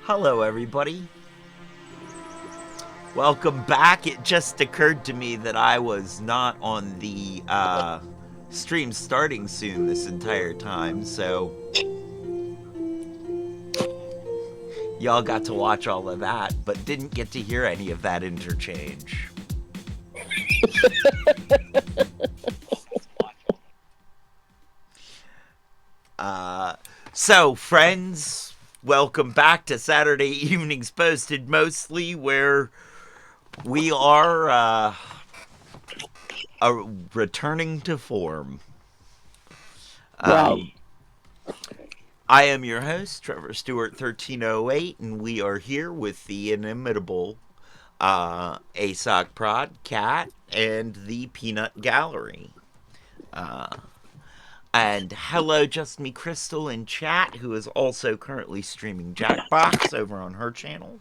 Hello, everybody. Welcome back. It just occurred to me that I was not on the stream starting soon this entire time, so y'all got to watch all of that, but didn't get to hear any of that interchange. So, friends, welcome back to Saturday Evenings Posted Mostly, where we are returning to form. Right. I am your host, Trevor Stewart 1308, and we are here with the inimitable ASOC Prod, Cat, and the Peanut Gallery. And hello, Just Me Crystal in chat, who is also currently streaming Jackbox over on her channel.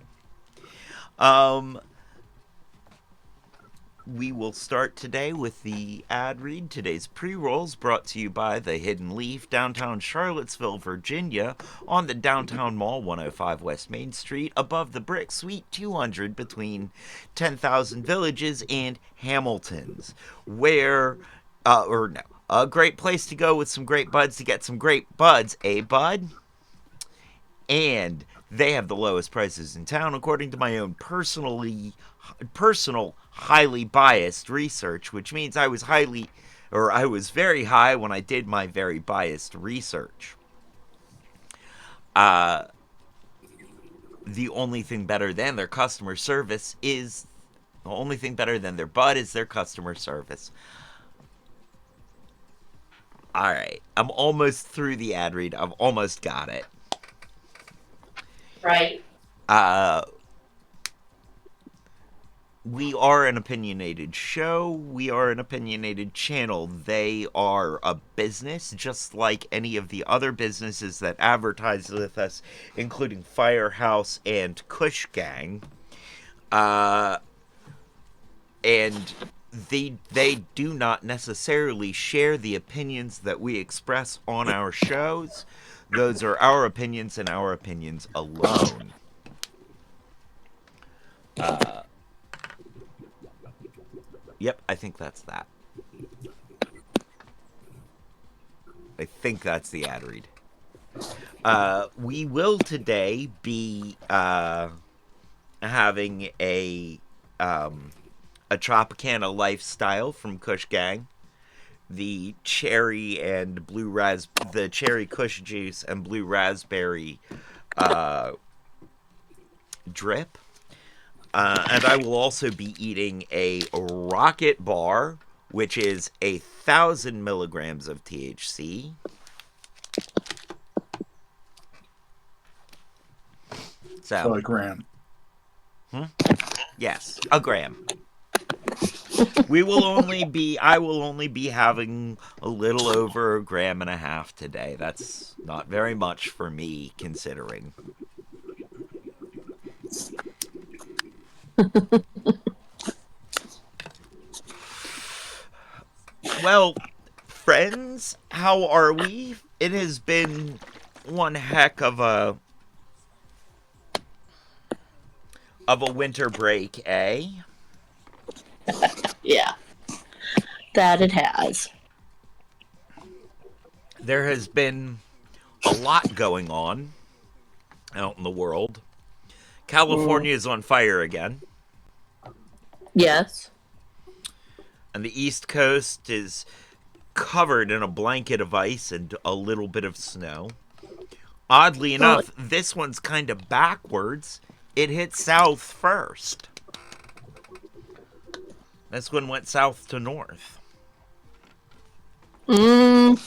We will start today with the ad read. Today's pre-rolls brought to you by The Hidden Leaf, downtown Charlottesville, Virginia, on the Downtown Mall, 105 West Main Street, above the Brick Suite 200 between 10,000 Villages and Hamilton's, where, a great place to go with some great buds to get some great buds, bud? And they have the lowest prices in town, according to my own personal, highly biased research, which means I was very high when I did my very biased research. The only thing better than their customer service is the only thing better than their bud is their customer service. All right, I'm almost through the ad read. I've almost got it. Right. We are an opinionated show. We are an opinionated channel. They are a business, just like any of the other businesses that advertise with us, including Firehouse and Kush Gang. And they do not necessarily share the opinions that we express on our shows. Those are our opinions and our opinions alone. Yep, I think that's that. I think that's the ad read. We will today be having a Tropicana lifestyle from Kush Gang. The cherry Kush juice and blue raspberry drip. And I will also be eating a rocket bar, which is 1,000 milligrams of THC. So a gram. Yes, a gram. I will only be having a little over 1.5 grams today. That's not very much for me, considering. Well, friends, how are we? It has been one heck of a winter break, eh? Yeah. That it has. There has been a lot going on out in the world. California is on fire again. Yes. And the East Coast is covered in a blanket of ice and a little bit of snow. Oddly enough, this one's kind of backwards. It hit south first. This one went south to north. Not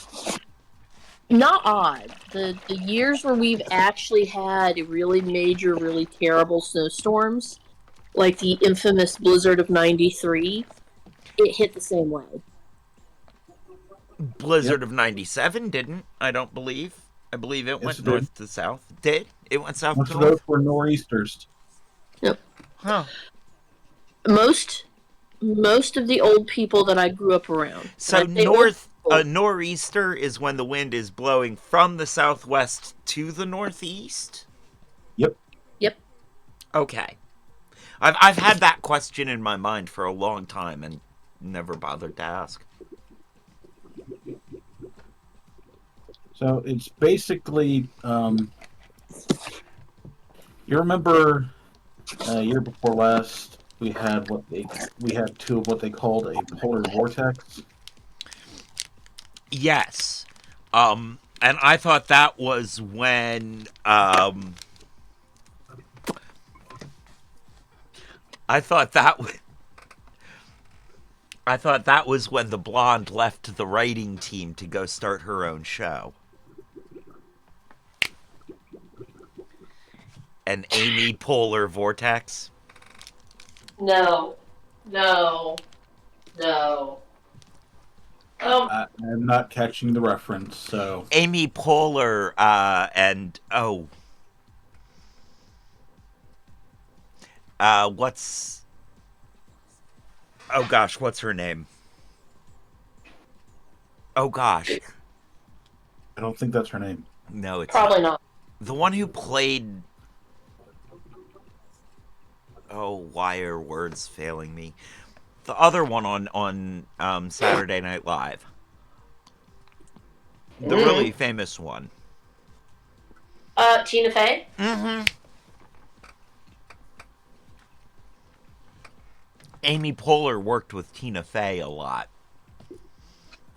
odd. The years where we've actually had really major, really terrible snowstorms, like the infamous blizzard of '93, it hit the same way. Blizzard of 97 didn't, I don't believe. I believe it went north to south. Did? It went south to north? Those were nor'easters. Yep. Huh. Most of the old people that I grew up around. So a nor'easter is when the wind is blowing from the southwest to the northeast? Yep. Okay. I've had that question in my mind for a long time and never bothered to ask. So it's basically, you remember year before last we had two of what they called a polar vortex. Yes. And I thought that was when I thought that I thought that was when the blonde left the writing team to go start her own show. An Amy Polar Vortex. No, no, no. I'm not catching the reference, so Amy Polar and what's oh gosh, what's her name? Oh gosh. I don't think that's her name. No, it's Probably not. the one who played. Oh, why are words failing me? The other one on Saturday Night Live, the really famous one. Tina Fey? Mm-hmm. Amy Poehler worked with Tina Fey a lot.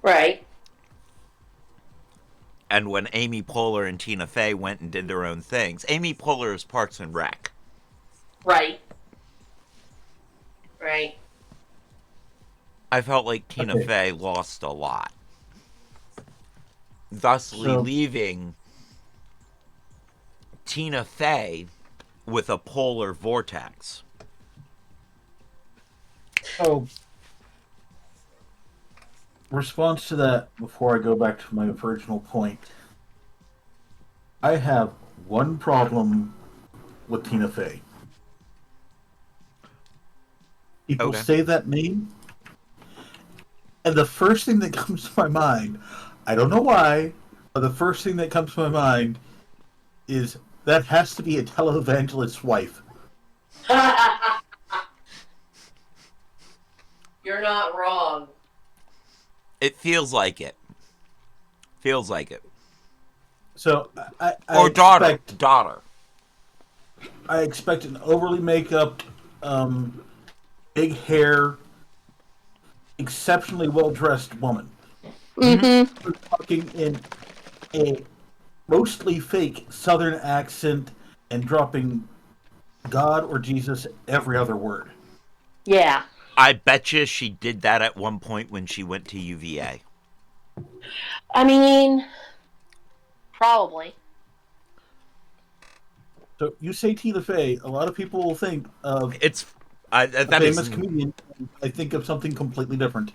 Right. And when Amy Poehler and Tina Fey went and did their own things, Amy Poehler is Parks and Rec. Right. Right. I felt like Tina Okay. Fey lost a lot, thusly leaving Tina Fey with a polar vortex. So, response to that before I go back to my original point. I have one problem with Tina Fey. People Okay. say that name, and the first thing that comes to my mind, I don't know why, but the first thing that comes to my mind is that has to be a televangelist's wife. You're not wrong. It feels like it. Feels like it. So Or daughter. I expect an overly makeup, big hair, exceptionally well dressed woman. Mm-hmm. We're talking in a mostly fake Southern accent and dropping God or Jesus every other word. Yeah. I bet you she did that at one point when she went to UVA. I mean, probably. So you say Tina Fey, a lot of people will think of It's a that famous is comedian. I think of something completely different.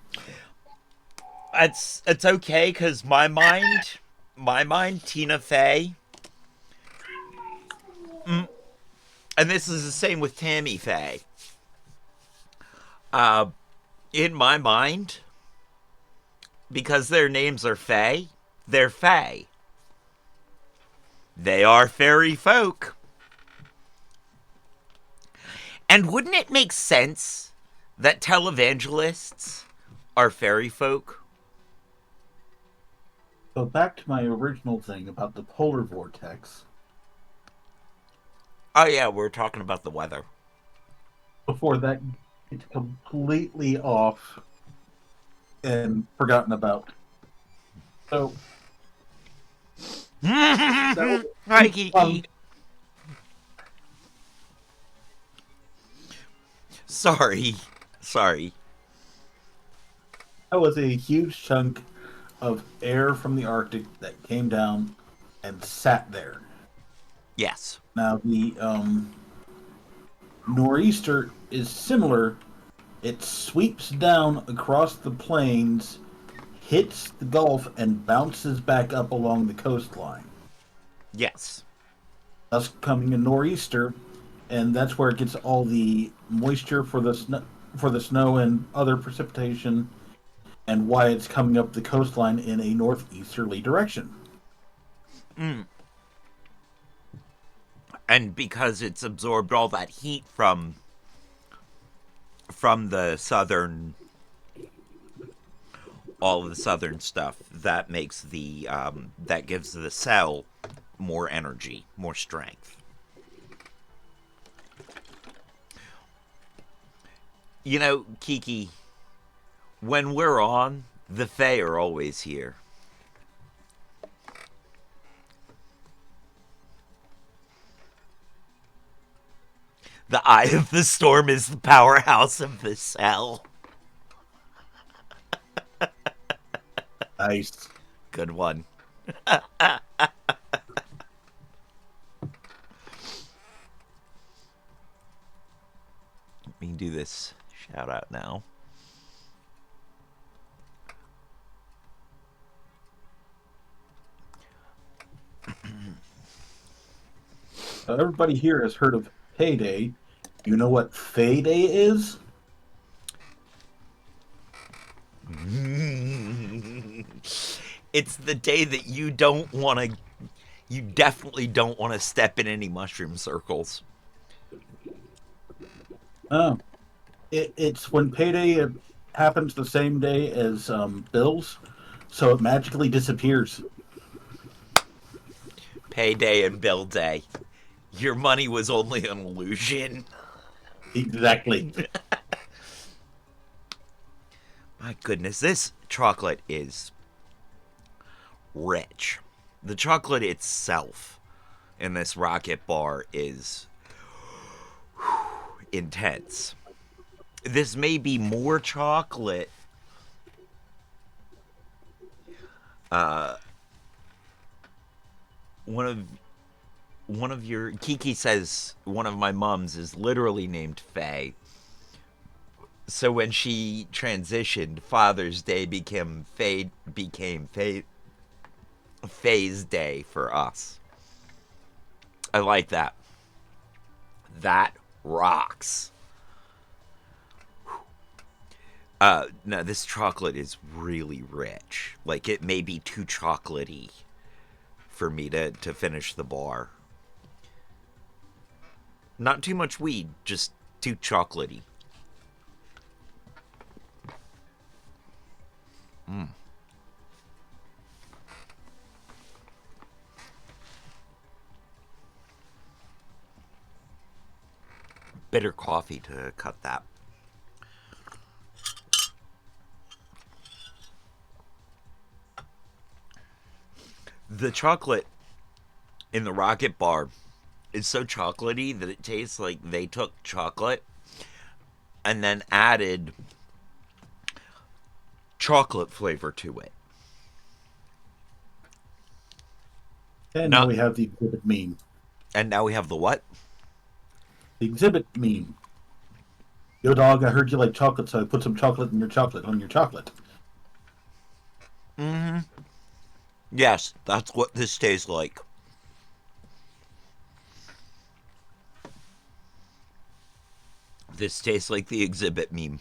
it's okay because my mind, Tina Fey, and this is the same with Tammy Faye. Uh, in my mind, because their names are Faye, they're Faye. They are fairy folk. And wouldn't it make sense that televangelists are fairy folk? So back to my original thing about the polar vortex. Oh yeah, we're talking about the weather. Before that, it's completely off and forgotten about. So that was Hi, Kiki. chunk. Sorry. Sorry. That was a huge chunk of air from the Arctic that came down and sat there. Yes. Now the nor'easter is similar. It sweeps down across the plains, hits the Gulf, and bounces back up along the coastline. Yes. Thus coming a nor'easter, and that's where it gets all the moisture for the snow and other precipitation, and why it's coming up the coastline in a northeasterly direction. And because it's absorbed all that heat from the southern, all of the southern stuff, that makes the that gives the cell more energy, more strength. You know, Kiki, when we're on, the Fae are always here. The eye of the storm is the powerhouse of the cell. Nice. Good one. We can do this shout out now. Everybody here has heard of Payday. You know what Fay Day is? It's the day that you don't want to. You definitely don't want to step in any mushroom circles. Oh, it's when Payday happens the same day as Bills, so it magically disappears. Payday and bill day. Your money was only an illusion. Exactly. My goodness, this chocolate is rich. The chocolate itself in this rocket bar is intense. This may be more chocolate. One of your Kiki says one of my mums is literally named Faye. So when she transitioned, Father's Day became Faye's Day for us. I like that. That rocks. No, this chocolate is really rich. Like, it may be too chocolatey for me to finish the bar. Not too much weed, just too chocolatey. Bitter coffee to cut that. The chocolate in the rocket bar is so chocolatey that it tastes like they took chocolate and then added chocolate flavor to it. And now Not, we have the exhibit meme. and now we have the what? The exhibit meme. Yo, dog, I heard you like chocolate, so I put some chocolate in your chocolate on your chocolate. Mm-hmm. Yes, that's what this tastes like. This tastes like the exhibit meme.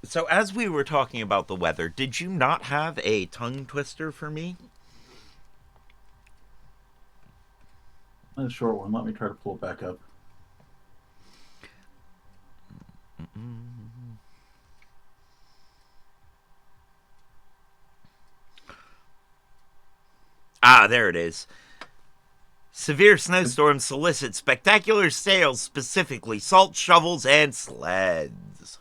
So, as we were talking about the weather, did you not have a tongue twister for me? That's a short one. Let me try to pull it back up. Ah, there it is. Severe snowstorms solicit spectacular sales, specifically salt shovels and sleds.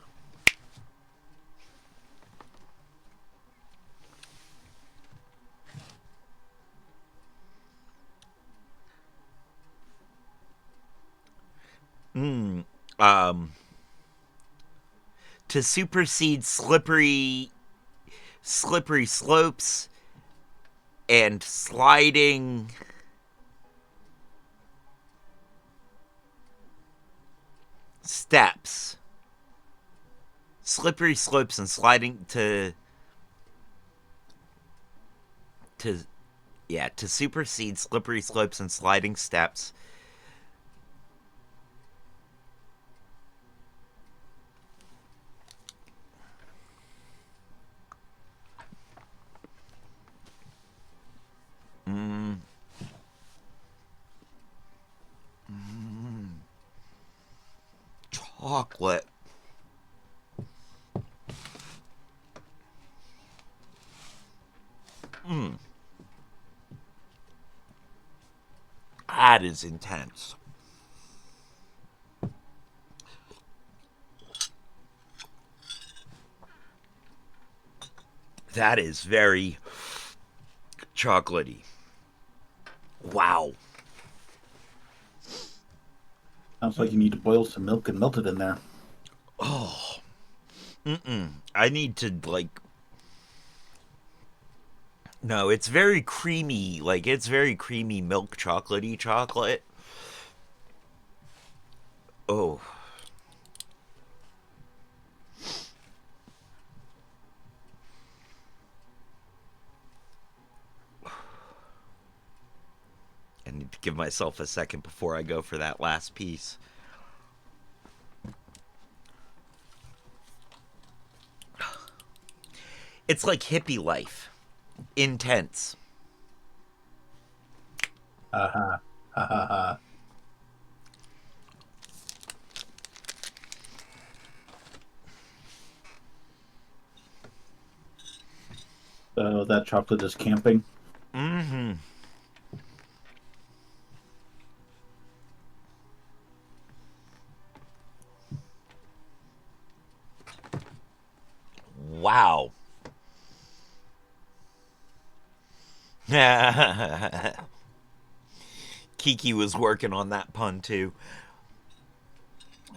Um, to supersede slippery slopes and sliding steps. Slippery slopes and sliding to supersede slippery slopes and sliding steps. chocolate. That is intense. That is very chocolatey. Wow. Sounds like you need to boil some milk and melt it in there. Oh. I need to, like... No, it's very creamy. Like, it's very creamy milk chocolatey chocolate. Oh. I need to give myself a second before I go for that last piece. It's like hippie life. Intense. Ha ha. Ha ha ha. So that chocolate is camping. Mm-hmm. Wow. Kiki was working on that pun too.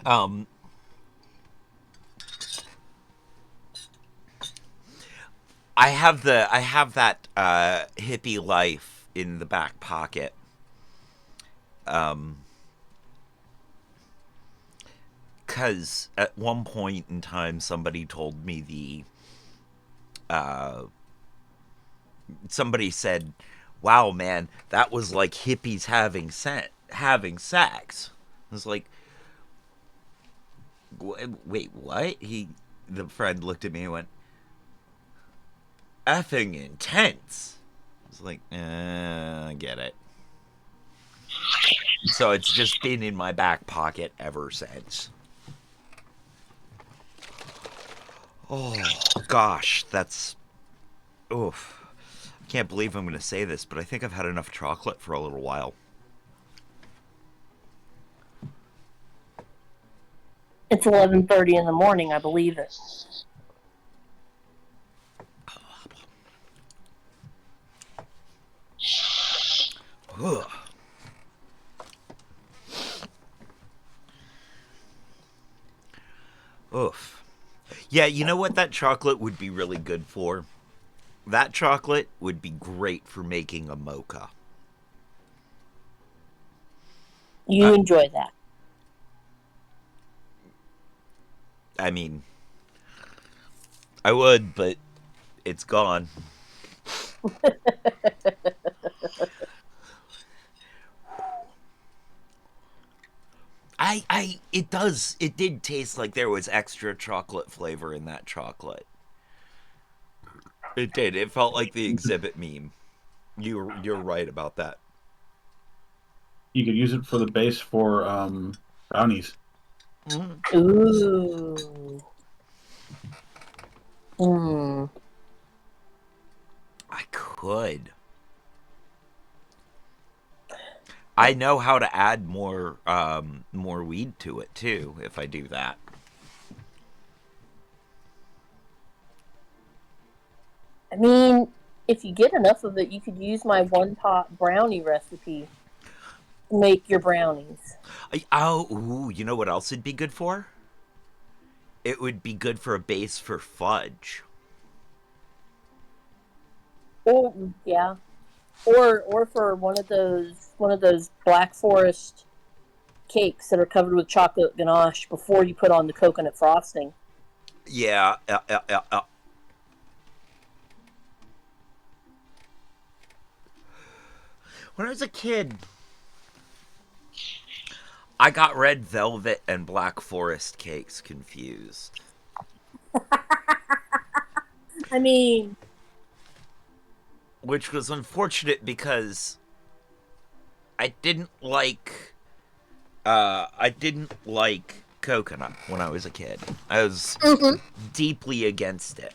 Um, I have that hippie life in the back pocket. Cause at one point in time somebody told me somebody said, "Wow, man, that was like hippies having sex." I was like, "Wait, what?" The friend looked at me and went, "Effing intense." I was like, I get it. So it's just been in my back pocket ever since. Oh gosh, that's oof. I can't believe I'm going to say this, but I think I've had enough chocolate for a little while. It's 11:30 in the morning. I believe it. Ugh. Oof. Yeah, you know what that chocolate would be really good for? That chocolate would be great for making a mocha. You enjoy that. I mean, I would, but it's gone. It did taste like there was extra chocolate flavor in that chocolate. It did. It felt like the exhibit meme. You're right about that. You could use it for the base for brownies. Ooh. Hmm. I could. I know how to add more weed to it too if I do that. I mean, if you get enough of it, you could use my one-pot brownie recipe to make your brownies. You know what else it'd be good for? It would be good for a base for fudge. Or yeah, or for one of those Black Forest cakes that are covered with chocolate ganache before you put on the coconut frosting. Yeah. When I was a kid, I got red velvet and Black Forest cakes confused. I mean, Which was unfortunate because I didn't like coconut when I was a kid. I was deeply against it.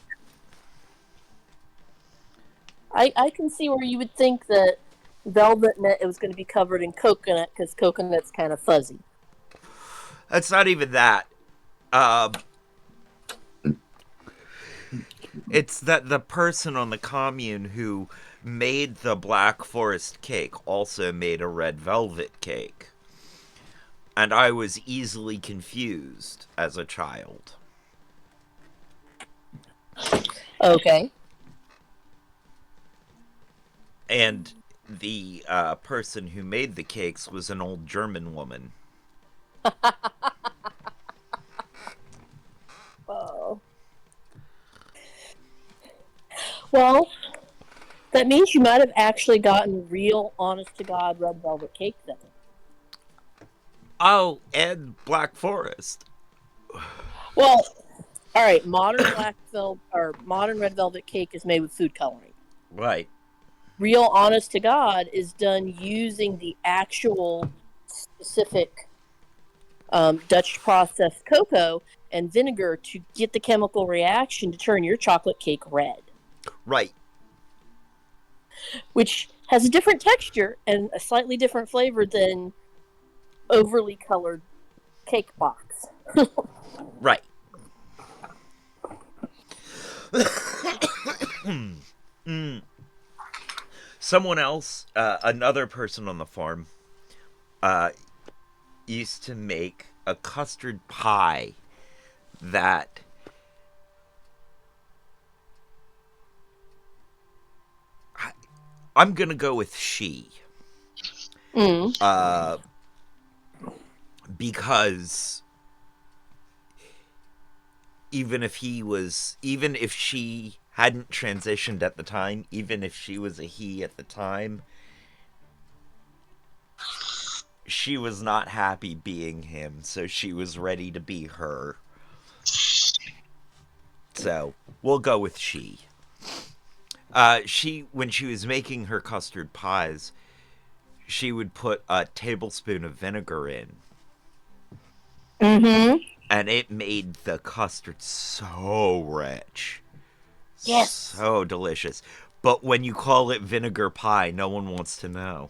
I can see where you would think that velvet meant it was going to be covered in coconut because coconut's kind of fuzzy. That's not even that. Uh, it's that the person on the commune who made the Black Forest cake also made a red velvet cake. And I was easily confused as a child. Okay. And the person who made the cakes was an old German woman. Oh. Well, that means you might have actually gotten real, honest-to-God red velvet cake then. Oh, and Black Forest. Well, all right. Modern modern red velvet cake is made with food coloring. Right. Real, honest-to-God is done using the actual specific Dutch processed cocoa and vinegar to get the chemical reaction to turn your chocolate cake red. Right. Which has a different texture and a slightly different flavor than overly colored cake box. Right. Someone else, another person on the farm, used to make a custard pie that I'm gonna go with she. Because even if she hadn't transitioned at the time, even if she was a he at the time, she was not happy being him, so she was ready to be her. So we'll go with she. When she was making her custard pies, she would put a tablespoon of vinegar in. And it made the custard so rich. Yes. So delicious. But when you call it vinegar pie, no one wants to know.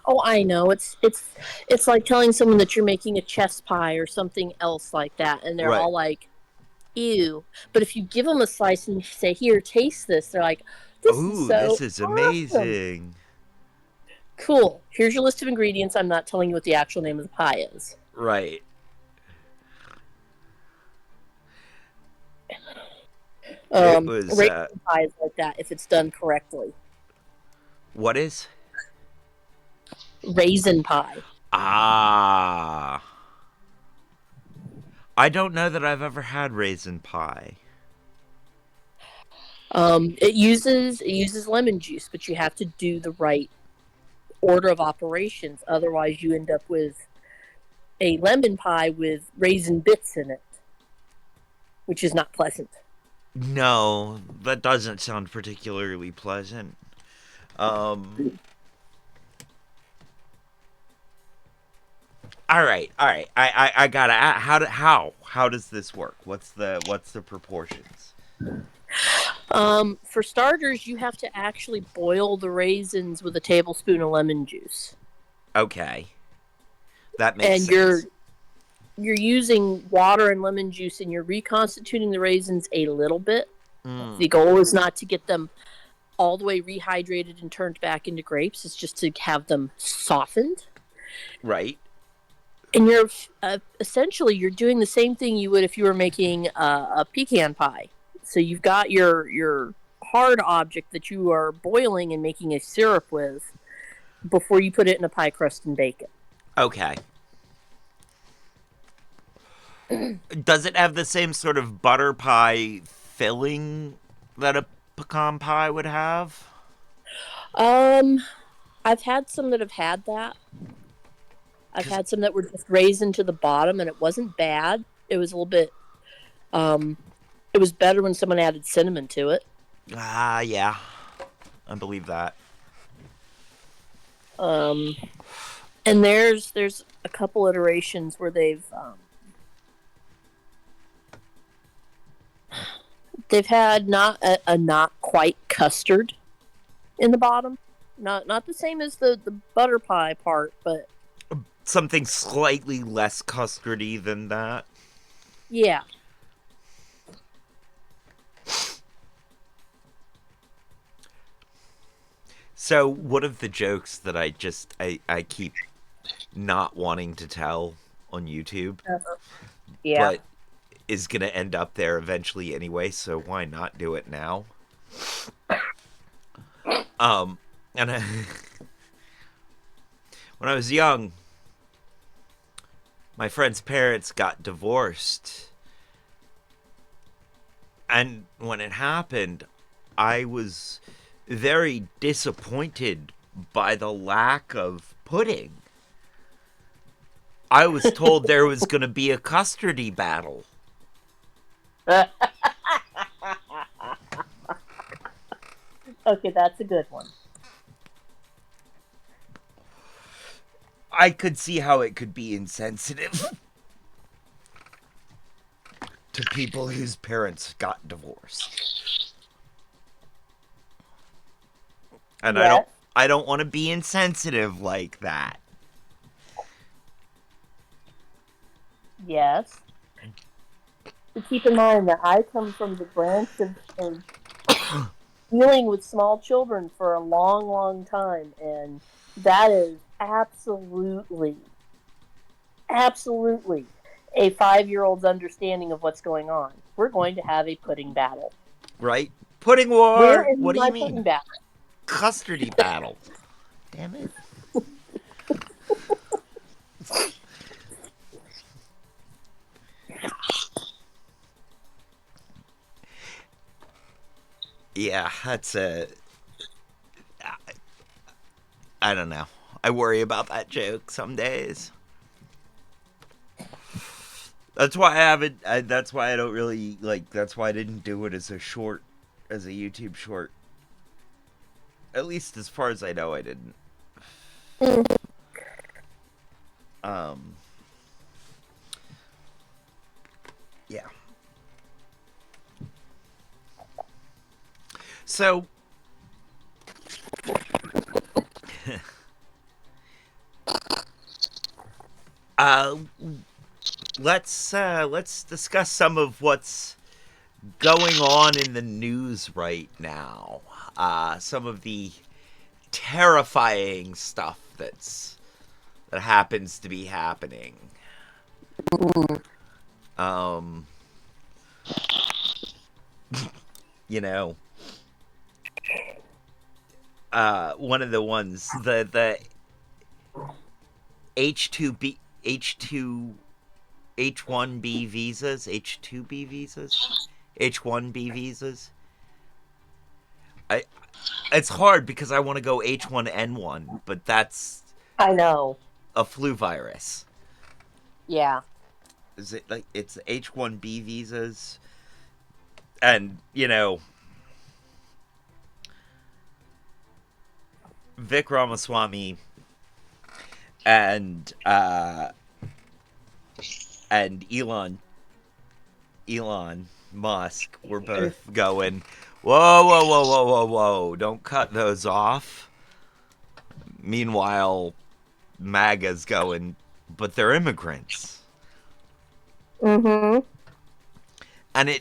Oh, I know. It's like telling someone that you're making a chess pie or something else like that, and they're all like, ew. But if you give them a slice and you say, here, taste this, they're like, this is amazing. Cool. Here's your list of ingredients. I'm not telling you what the actual name of the pie is. Right. It was raisin pie is like that if it's done correctly. What is? Raisin pie. Ah. I don't know that I've ever had raisin pie. It uses lemon juice, but you have to do the right order of operations. Otherwise, you end up with a lemon pie with raisin bits in it, which is not pleasant. No, that doesn't sound particularly pleasant. All right. I gotta. How does this work? What's the proportions? For starters, you have to actually boil the raisins with a tablespoon of lemon juice. Okay, that makes sense. And you're using water and lemon juice, and you're reconstituting the raisins a little bit. The goal is not to get them all the way rehydrated and turned back into grapes. It's just to have them softened. Right. And you're essentially you're doing the same thing you would if you were making a pecan pie. So you've got your hard object that you are boiling and making a syrup with before you put it in a pie crust and bake it. Okay. Does it have the same sort of butter pie filling that a pecan pie would have? I've had some that have had that. I've had some that were just raisin to the bottom, and it wasn't bad. It was a little bit. It was better when someone added cinnamon to it. Ah, yeah, I believe that. And there's a couple iterations where they've they've had not a not quite custard in the bottom. Not the same as the butter pie part, but Something slightly less custardy than that. yeah. So one of the jokes that I keep not wanting to tell on YouTube, Yeah. but is gonna end up there eventually anyway, so why not do it now? And when I was young, my friend's parents got divorced. And when it happened, I was very disappointed by the lack of pudding. I was told there was going to be a custardy battle. Okay, that's a good one. I could see how it could be insensitive to people whose parents got divorced. And Yes. I don't want to be insensitive like that. Yes. But keep in mind that I come from the branch of dealing with small children for a long, long time, and that is absolutely, absolutely a 5-year-old's understanding of what's going on. We're going to have a pudding battle. Right? Pudding Where war! is What do my you pudding mean? battle? Custardy battle. Damn it. Yeah, that's a. I don't know. I worry about that joke some days. That's why I haven't. That's why I don't really like. That's why I didn't do it as a short, as a YouTube short. At least as far as I know, I didn't. Um. Yeah. So. uh, let's discuss some of what's going on in the news right now. Some of the terrifying stuff that happens to be happening. Um, you know, one of the ones the H1B visas, H2B visas, H1B visas. I It's hard because I want to go H1N1, but that's I know. a flu virus. Yeah. Is it like it's H1B visas? And, you know, Vic Ramaswamy and Elon Musk were both going, whoa, whoa, whoa, whoa, whoa, whoa, don't cut those off. Meanwhile, MAGA's going, but they're immigrants. Mm-hmm. And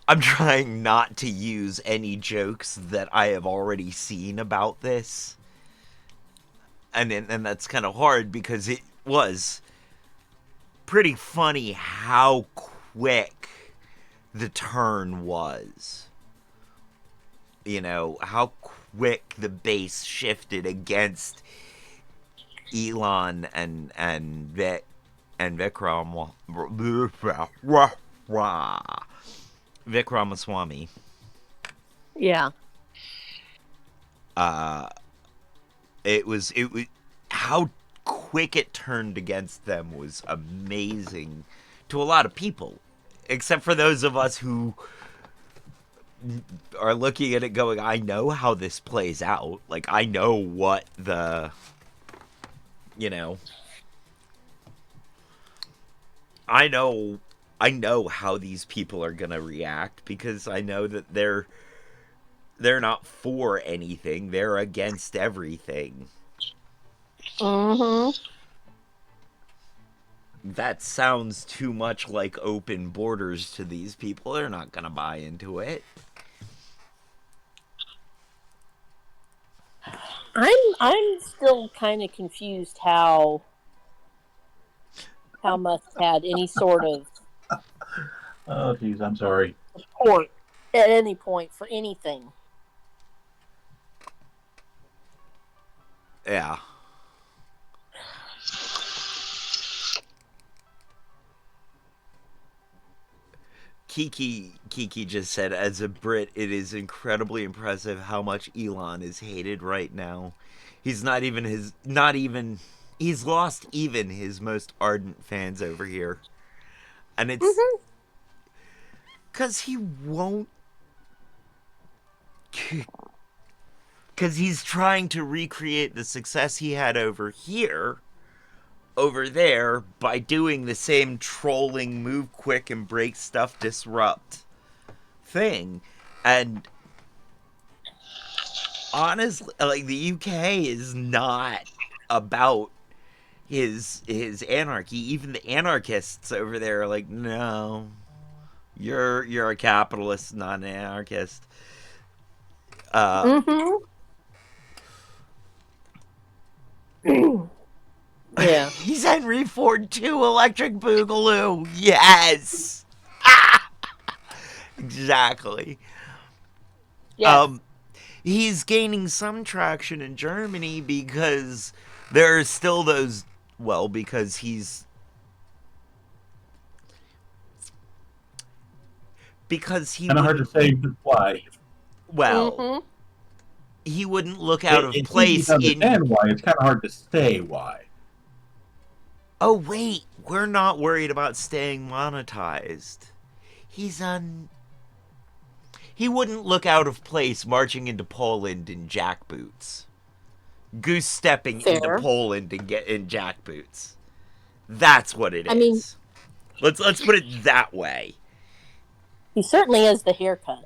I'm trying not to use any jokes that I have already seen about this. And that's kind of hard because it was pretty funny how quick the turn was. You know, how quick the base shifted against Elon and Vic Ramaswamy. Yeah. It was how quick it turned against them was amazing to a lot of people, except for those of us who are looking at it going, I know how this plays out. Like, I know what you know, I know I know how these people are gonna react because I know that they're not for anything. They're against everything. Mm-hmm. That sounds too much like open borders to these people. They're not gonna buy into it. I'm still kind of confused how Musk had any sort of Oh, geez, I'm sorry. support at any point for anything. Yeah. Kiki just said, as a Brit, it is incredibly impressive how much Elon is hated right now. He's not even he's lost even his most ardent fans over here. And it's Mm-hmm. cuz he won't cuz he's trying to recreate the success he had over there by doing the same trolling move quick and break stuff disrupt thing. And honestly, like the UK is not about his anarchy. Even the anarchists over there are like, no, you're a capitalist, not an anarchist. Uh, Mm-hmm. Yeah. he's Henry Ford too, Electric Boogaloo. Yes, exactly. Yes. Um, he's gaining some traction in Germany because there are still those. Well, because he Kind of hard to wouldn't. say why. Well, Mm-hmm. he wouldn't look out of It's easy place to in. understand why. It's kind of hard to say why. Oh wait, we're not worried about staying monetized. He's on. He wouldn't look out of place marching into Poland in jackboots, goose stepping into Fair. Poland and get in jackboots. That's what it I mean, is. Let's put it that way. he certainly has the haircut.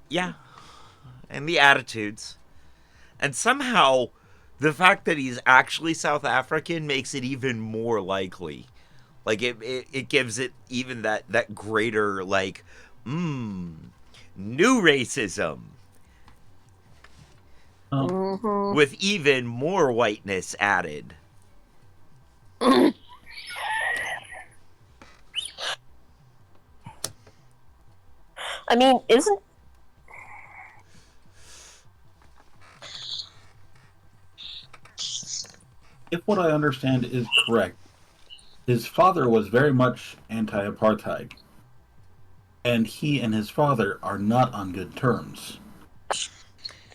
Yeah, and the attitudes, and somehow the fact that he's actually South African makes it even more likely. Like it gives it even that greater like, new racism Um, Mm-hmm. with even more whiteness added. I mean, isn't if what I understand is correct, his father was very much anti-apartheid, and he and his father are not on good terms.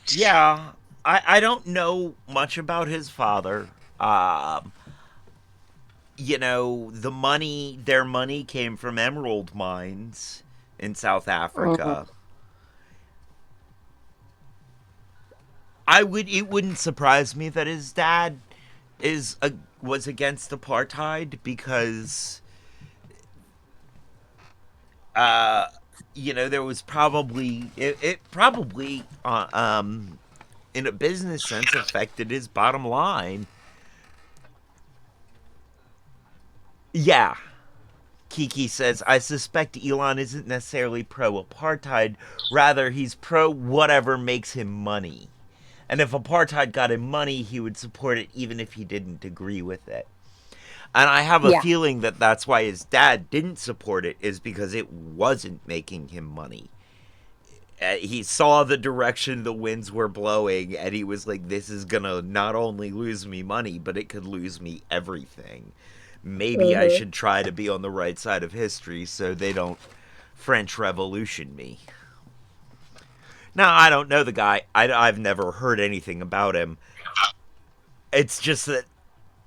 Yeah, I don't know much about his father. Um, their money came from emerald mines in South mm, Africa. It wouldn't surprise me that his dad was against apartheid because uh there was probably it probably in a business sense affected his bottom line. Yeah. Kiki says, I suspect Elon isn't necessarily pro apartheid, rather, he's pro whatever makes him money. And if apartheid got him money, he would support it even if he didn't agree with it. And I have a yeah. feeling that that's why his dad didn't support it, is because it wasn't making him money. He saw the direction the winds were blowing, and he was like, this is gonna not only lose me money, but it could lose me everything. Maybe I Mm-hmm. should try to be on the right side of history so they don't French Revolution me. Now, I don't know the guy. I've never heard anything about him. It's just that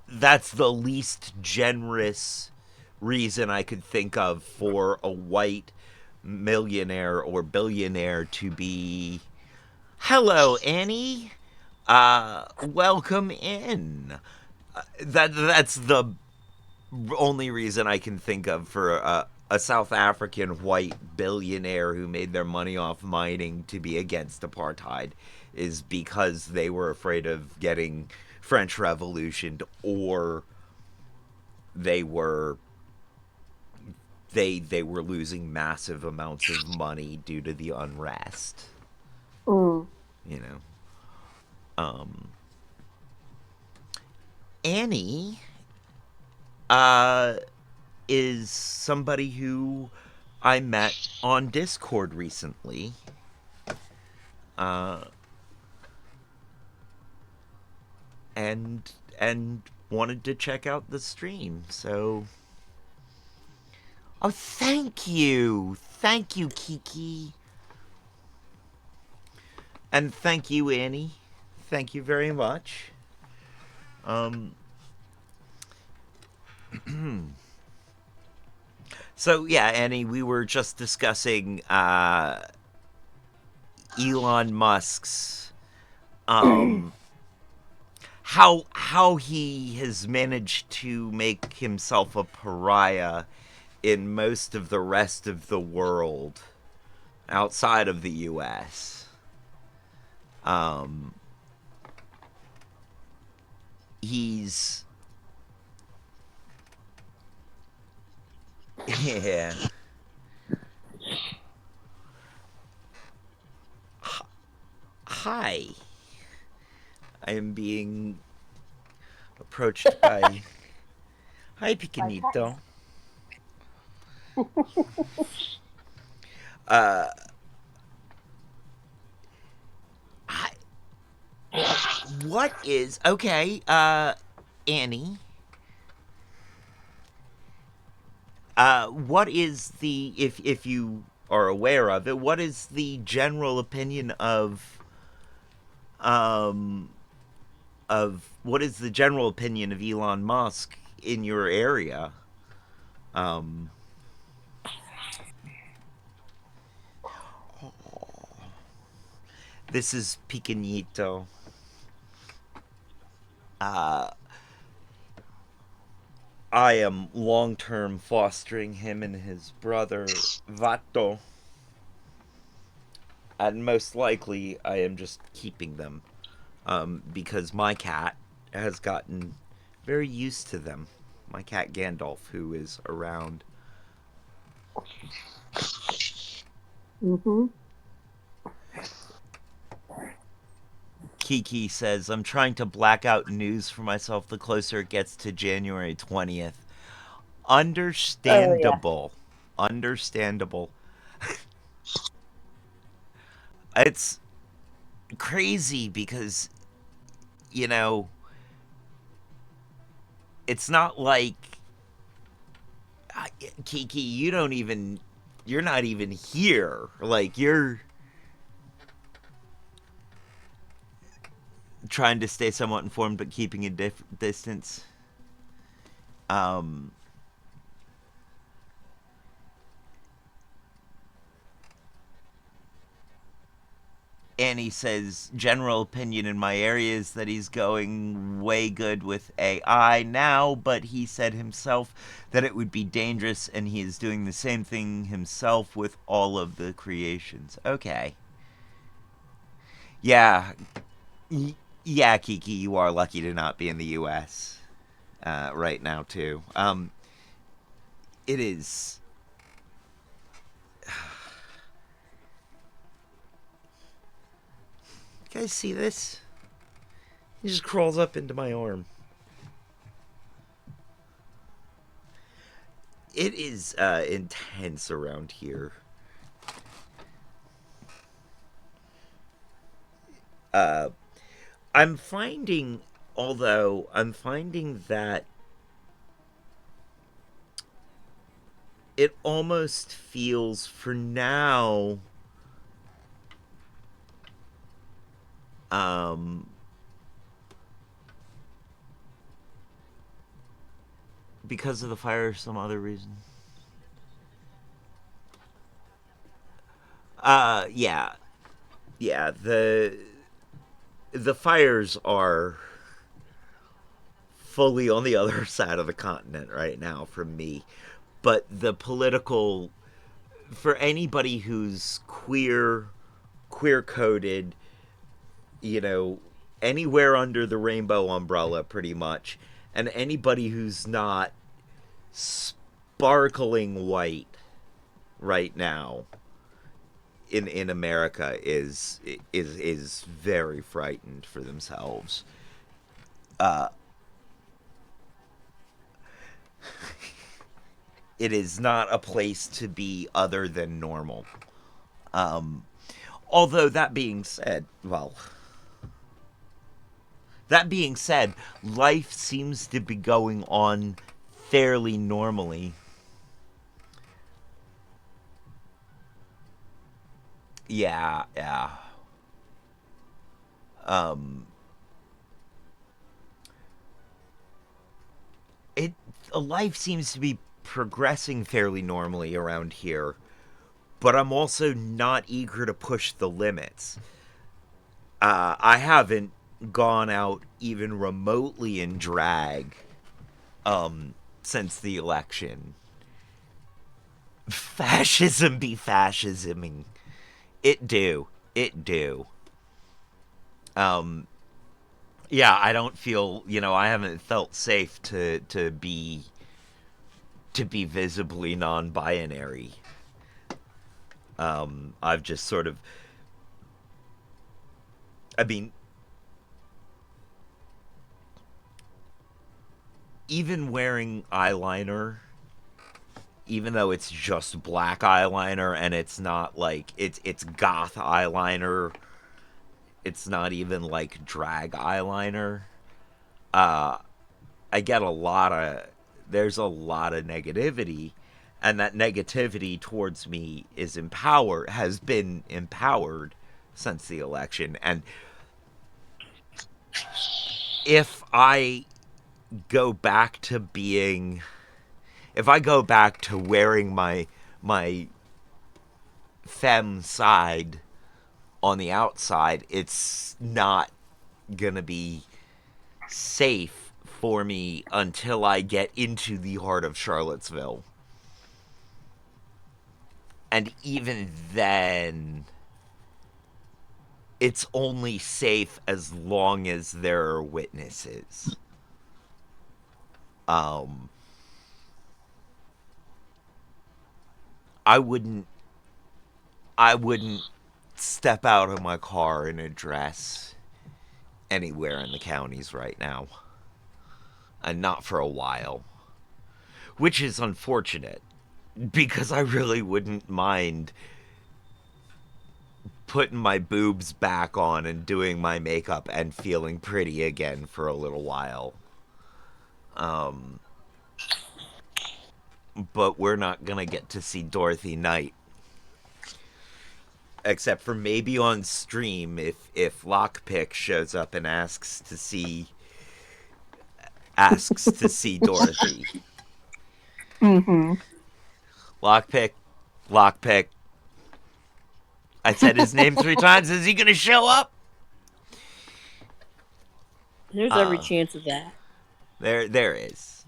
that's the least generous reason I could think of for a white millionaire or billionaire to be. Hello, Annie. Welcome in. That's the only reason I can think of for a South African white billionaire who made their money off mining to be against apartheid is because they were afraid of getting French Revolution, or they were they were losing massive amounts of money due to the unrest. Mm. You know, Annie uh, is somebody who I met on Discord recently. Uh, and wanted to check out the stream. So, oh, thank you, Kiki, and thank you, Annie. Thank you very much. Um, so yeah, Annie, we were just discussing Elon Musk's how he has managed to make himself a pariah in most of the rest of the world outside of the U.S. Um, he's yeah. Hi, I am being approached by. Hi, Picanito. Uh, hi, what is okay? Annie. What is the if you are aware of it? What is the general opinion um of what is the general opinion of Elon Musk in your area? Um, this is Picanito. Uh, I am long term fostering him and his brother Vato, and most likely I am just keeping them because my cat has gotten very used to them. My cat Gandalf, who is around. Mm-hmm. Kiki says, I'm trying to black out news for myself the closer it gets to January 20th. Oh yeah. Understandable. Understandable. It's crazy because, you know, it's not like Kiki, you're not even here. Like, you're trying to stay somewhat informed but keeping a distance. Um, Annie says, general opinion in my area is that he's going way good with AI now, but he said himself that it would be dangerous, and he is doing the same thing himself with all of the creations. Okay. Yeah. Yeah, Kiki, you are lucky to not be in the U.S. Right now, too. It is. You guys see this? He just crawls up into my arm. It is intense around here. Uh, I'm finding, although, I'm finding that it almost feels, for now, um, because of the fire or some other reason. Yeah. Yeah, the fires are fully on the other side of the continent right now from me. But the political, for anybody who's queer coded, you know, anywhere under the rainbow umbrella, pretty much, and anybody who's not sparkling white right now in America is very frightened for themselves. It is not a place to be other than normal. Although that being said, life seems to be going on fairly normally. Yeah, yeah. Um, it life seems to be progressing fairly normally around here, but I'm also not eager to push the limits. I haven't gone out even remotely in drag since the election. Fascism be fascisming. It do. It do. Yeah, I don't feel, I haven't felt safe to be visibly non-binary. I've just sort of, I mean, even wearing eyeliner, even though it's just black eyeliner and it's not like it's goth eyeliner, it's not even like drag eyeliner. I get there's a lot of negativity, and that negativity towards me has been empowered since the election. And if I go back to wearing my femme side on the outside, it's not gonna be safe for me until I get into the heart of Charlottesville. And even then, it's only safe as long as there are witnesses. I wouldn't step out of my car in a dress anywhere in the counties right now. And not for a while. Which is unfortunate, because I really wouldn't mind putting my boobs back on and doing my makeup and feeling pretty again for a little while. But we're not gonna get to see Dorothy Knight. Except for maybe on stream if Lockpick shows up and asks to see Dorothy. Mm-hmm. Lockpick. I said his name 3 times. Is he gonna show up? There's every chance of that. There is.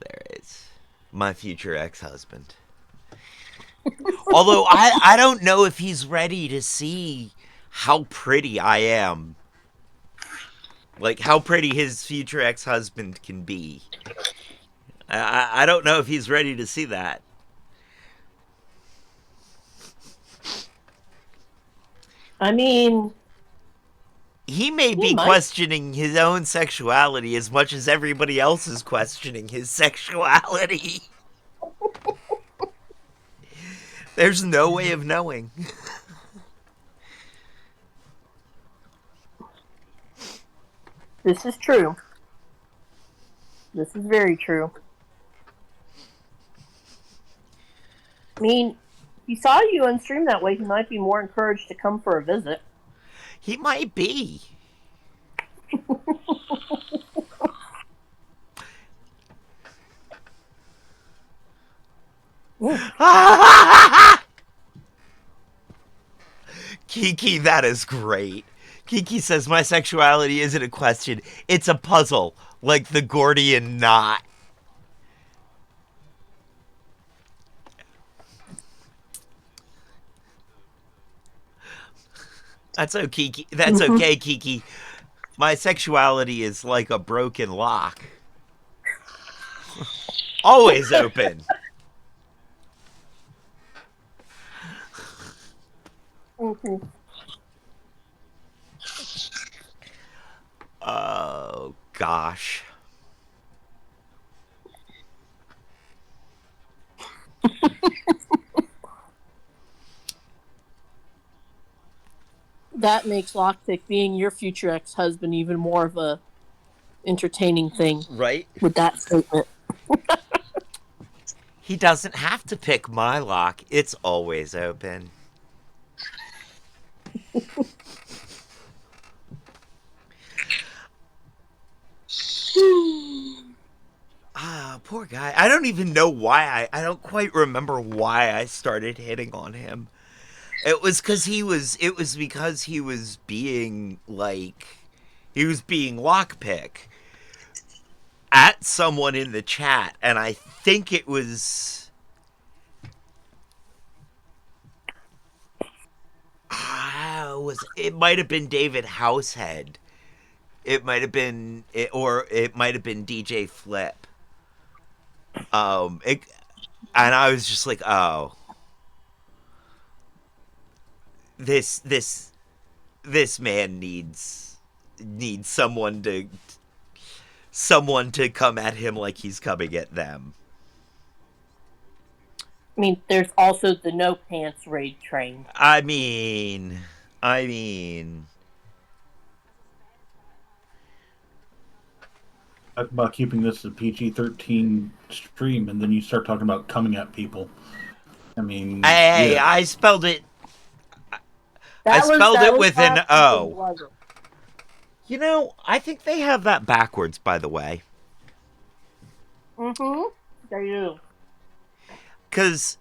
My future ex-husband. Although I don't know if he's ready to see how pretty I am. Like, how pretty his future ex-husband can be. I don't know if he's ready to see that. I mean, he may be questioning his own sexuality as much as everybody else is questioning his sexuality. There's no way of knowing. This is true. This is very true. I mean, he saw you on stream that way, he might be more encouraged to come for a visit. He might be. Kiki, that is great. Kiki says, my sexuality isn't a question, it's a puzzle. Like the Gordian knot. That's okay, That's Mhm. okay, Kiki. My sexuality is like a broken lock. Always open. Mhm. Oh, gosh. That makes lockpick being your future ex-husband even more of a entertaining thing Right? with that statement. He doesn't have to pick my lock. It's always open. Ah, poor guy. I don't even know why I don't quite remember why I started hitting on him. It was because he was being like he was being lockpick at someone in the chat, and I think it might have been David Househead. It might have been or it might have been DJ Flip. It, and I was just like, "Oh, this this this man needs someone to come at him like he's coming at them." I mean, there's also the no pants raid train. I mean, I mean, Talk about keeping this a PG-13 stream, and then you start talking about coming at people. I mean, hey, yeah. I That was spelled that it was with an last weekend, O. wasn't You know, I think they have that backwards, by the way. it? Mm-hmm. They do. Because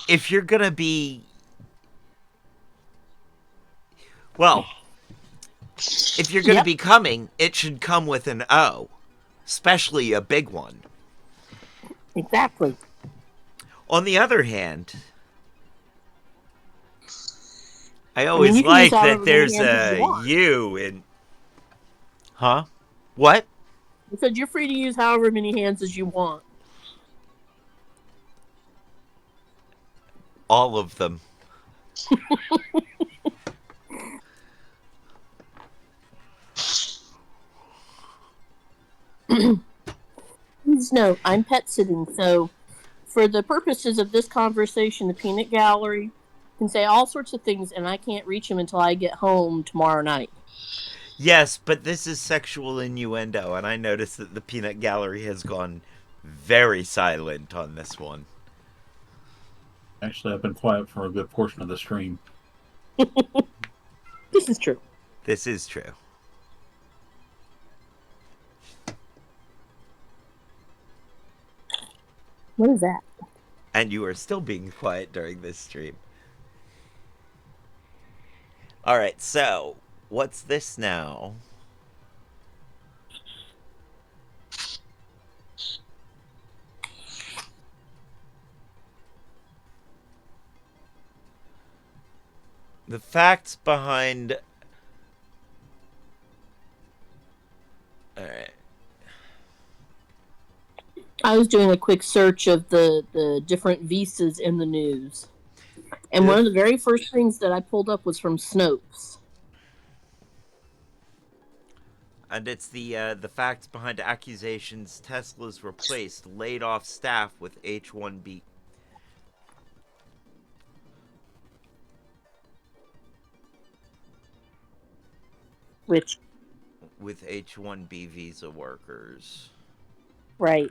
if you're gonna be, well, if you're gonna Yep. be coming, it should come with an O, especially a big one. Exactly. On the other hand, I I mean, always you can use like that however many there's hands as you a want. U in. Huh? What? I said you're free to use however many hands as you want. All of them. Please note, I'm pet sitting, so for the purposes of this conversation, the peanut gallery can say all sorts of things, and I can't reach him until I get home tomorrow night. Yes, but this is sexual innuendo, and I noticed that the peanut gallery has gone very silent on this one. Actually, I've been quiet for a good portion of the stream. This is true. This is true. What is that? And you are still being quiet during this stream. Alright, so, what's this now? The facts behind. Alright. I was doing a quick search of the different visas in the news. And one of the very first things that I pulled up was from Snopes. And it's the facts behind accusations Tesla's replaced laid off staff with H-1B. Which, With H-1B visa workers. right.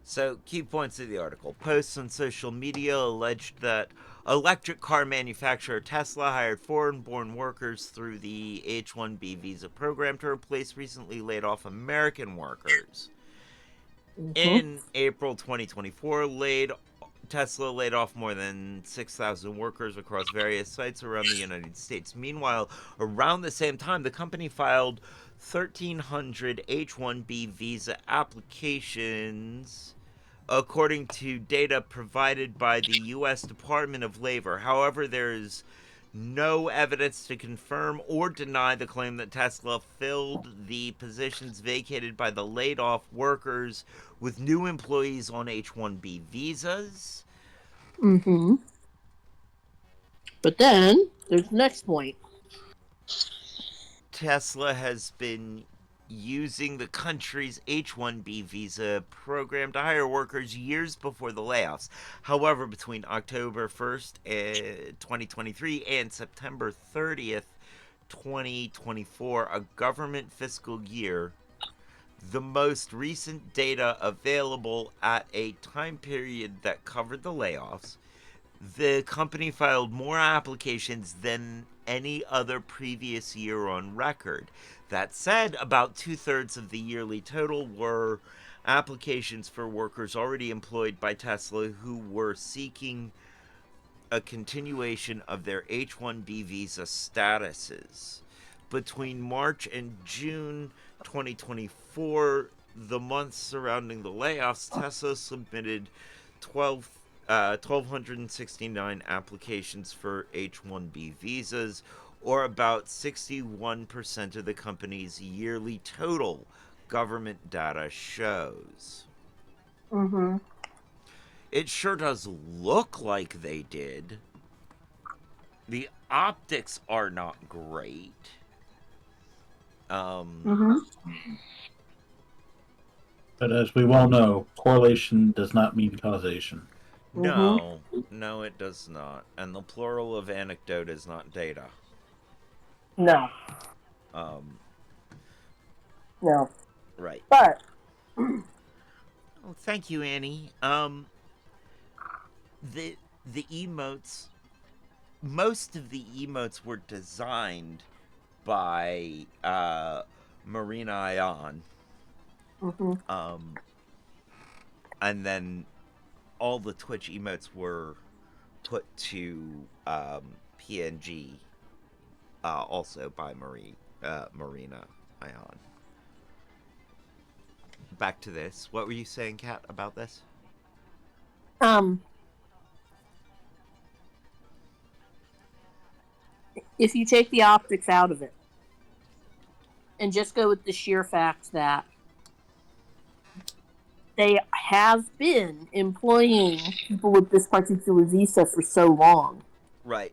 So, key points of the article. Posts on social media alleged that electric car manufacturer Tesla hired foreign-born workers through the H-1B visa program to replace recently laid off American workers. Mm-hmm. In April 2024, Tesla laid off more than 6,000 workers across various sites around the United States. Meanwhile, around the same time, the company filed 1,300 H-1B visa applications, according to data provided by the U.S. Department of Labor. However, there is no evidence to confirm or deny the claim that Tesla filled the positions vacated by the laid off workers with new employees on H 1B visas. Mm-hmm. But then there's the next point. Tesla has been using the country's H-1B visa program to hire workers years before the layoffs. However, between October 1st, 2023 and September 30th, 2024, a government fiscal year, the most recent data available at a time period that covered the layoffs, the company filed more applications than any other previous year on record. That said, about 2/3 of the yearly total were applications for workers already employed by Tesla who were seeking a continuation of their H 1B visa statuses. Between March and June 2024, the months surrounding the layoffs, Tesla submitted 1,269 applications for H 1B visas, or about 61% of the company's yearly total, government data shows. Mm-hmm. It sure does look like they did. The optics are not great. Um, Mm-hmm. But as we well know, correlation does not mean causation. Mm-hmm. no, no, it does not. And the plural of anecdote is not data. No. Um, No. right. But Well, thank you, Annie. The the emotes, most of the emotes were designed by Marina Ion. mm-hmm. Um, and then all the Twitch emotes were put to PNG, also by Marina Ion. Back to this. What were you saying, Kat, about this? um if you take the optics out of it and just go with the sheer fact that they have been employing people with this particular visa for so long, Right.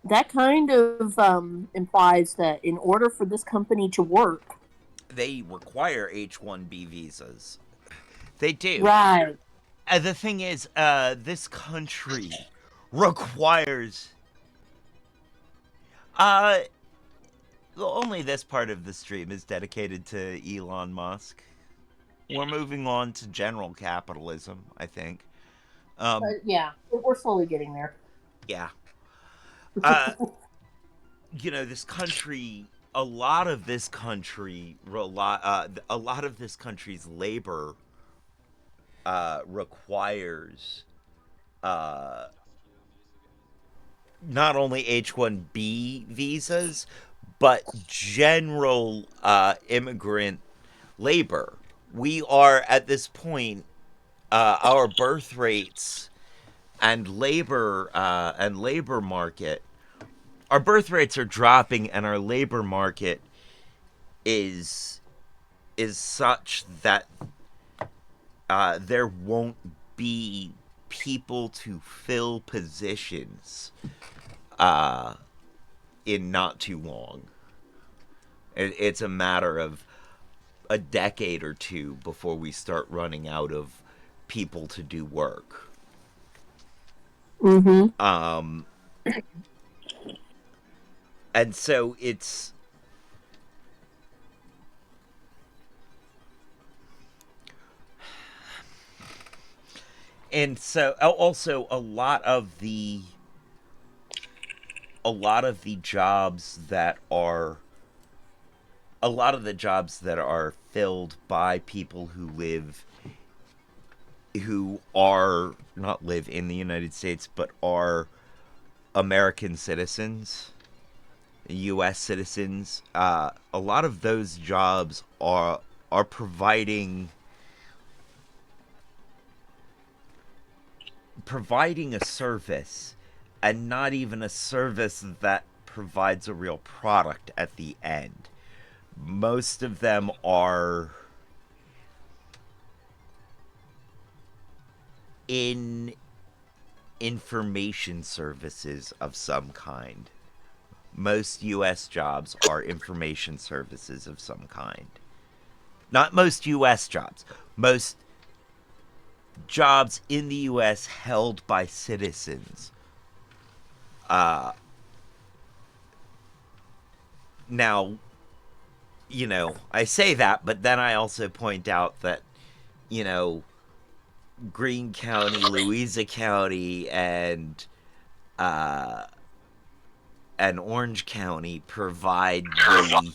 that kind of implies that in order for this company to work, They require H-1B visas. They do. right? The thing is, this country requires. Uh, Only this part of the stream is dedicated to Elon Musk. We're moving on to general capitalism, I think. Um, Yeah, we're slowly getting there. yeah. Uh, this country, a lot of this country, a lot of this country's labor requires uh, not only H-1B visas, but general immigrant labor. We are at this point, our birth rates and labor market. Our birth rates are dropping, and our labor market is such that there won't be people to fill positions uh, in not too long. It's a matter of a decade or two before we start running out of people to do work. Mm-hmm. Um, and so it's and so also a lot of the jobs that are a lot of the jobs that are filled by people who live who are not live in the United States but are American citizens, U.S. citizens. A lot of those jobs are providing a service, and not even a service that provides a real product at the end. Most of them are in information services of some kind. Most US jobs are information services of some kind. Not most US jobs. Most jobs in the US held by citizens. Now, I say that, but then I also point out that, you know, Greene County, Louisa County, and Orange County provide the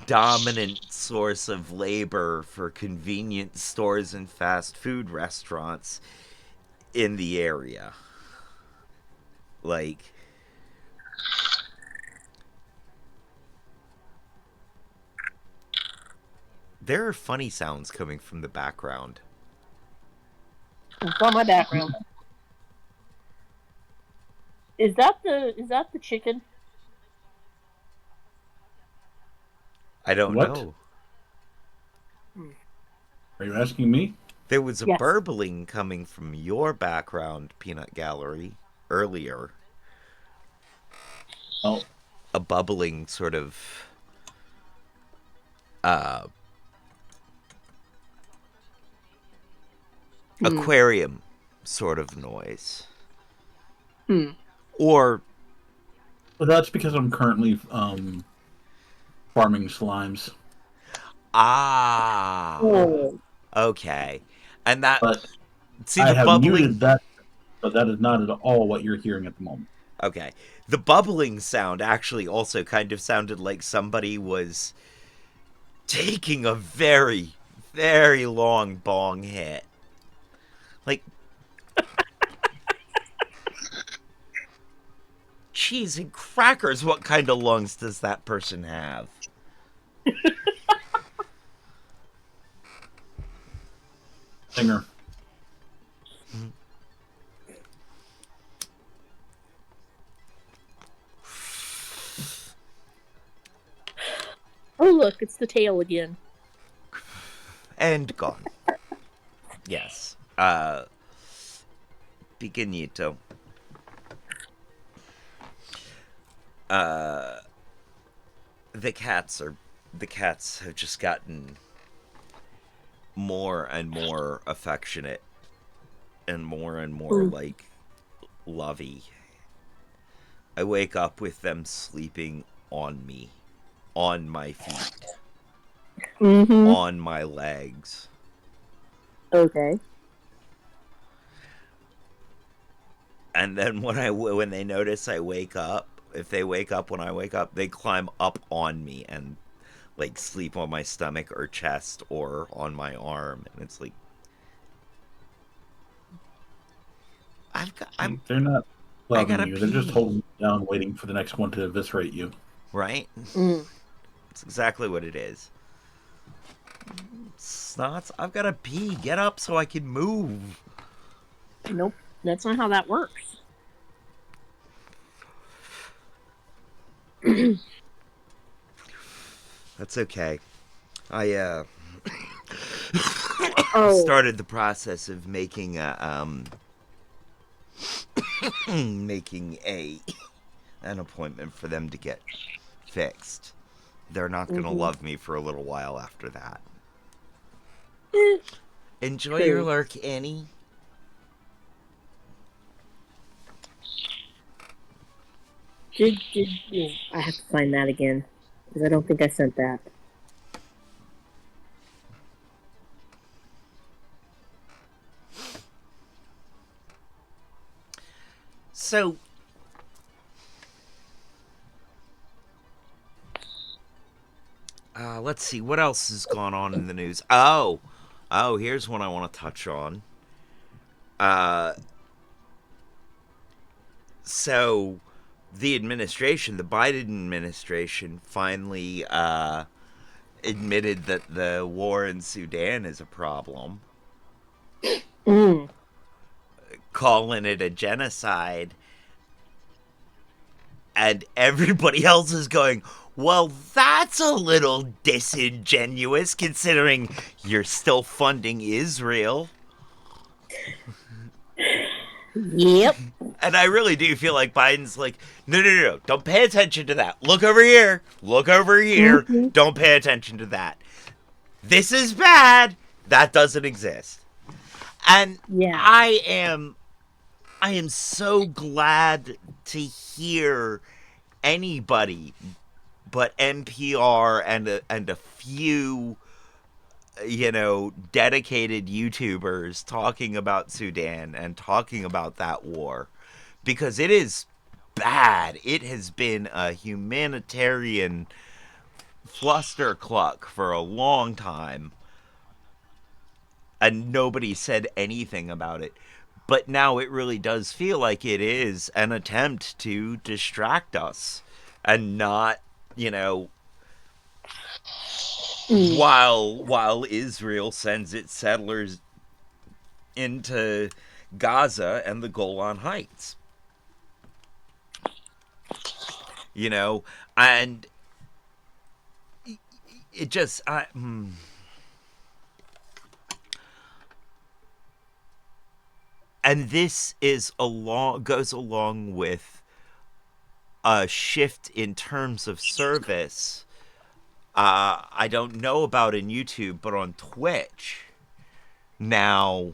dominant source of labor for convenience stores and fast food restaurants in the area. Like, there are funny sounds coming from the background. It's on my background. Is that the chicken? I don't What? know. Are you asking me? There was a Yes. burbling coming from your background, Peanut Gallery, earlier. Oh, A bubbling sort of aquarium sort of noise. Hmm. Or, well, that's because I'm currently farming slimes. Oh. okay. And that, But see I the have bubbling, muted that, but that is not at all what you're hearing at the moment. okay. The bubbling sound actually also kind of sounded like somebody was taking a very, very long bong hit. Like, cheese and crackers, what kind of lungs does that person have? Singer. Oh, look, it's the tail again. And gone. Yes. Pequeñito. The cats have just gotten more and more affectionate and more like lovey. I wake up with them sleeping on me, on my feet, Mm-hmm. on my legs. Okay. And then when they notice I wake up, if they wake up when I wake up, they climb up on me and like sleep on my stomach or chest or on my arm, and it's like They're not I loving gotta you. They're just pee, holding you down, waiting for the next one to eviscerate you. right? Mm. It's exactly what it is. Snots, I've gotta pee. Get up so I can move. Nope, that's not how that works. That's okay. I Oh. started the process of making making an appointment for them to get fixed. They're not gonna love me for a little while after that. Enjoy True. your lurk, Annie. I have to find that again because I don't think I sent that. So, let's see what else has gone on in the news. Oh, Oh, here's one I want to touch on. Uh, so the administration, the Biden administration, finally admitted that the war in Sudan is a problem, Mm. calling it a genocide, and everybody else is going, well, that's a little disingenuous considering you're still funding Israel. Yep. And I really do feel like Biden's like, no, no, no, no, don't pay attention to that. Look over here. Look over here. Hmm. Don't pay attention to that. This is bad. That doesn't exist. And Yeah. I am so glad to hear anybody but NPR and a few, dedicated YouTubers talking about Sudan and talking about that war, because it is bad. It has been a humanitarian flustercluck for a long time, and nobody said anything about it. But now it really does feel like it is an attempt to distract us and not, Mm. while Israel sends its settlers into Gaza and the Golan Heights. And it just and this goes along with a shift in terms of service. I don't know about in YouTube, but on Twitch now,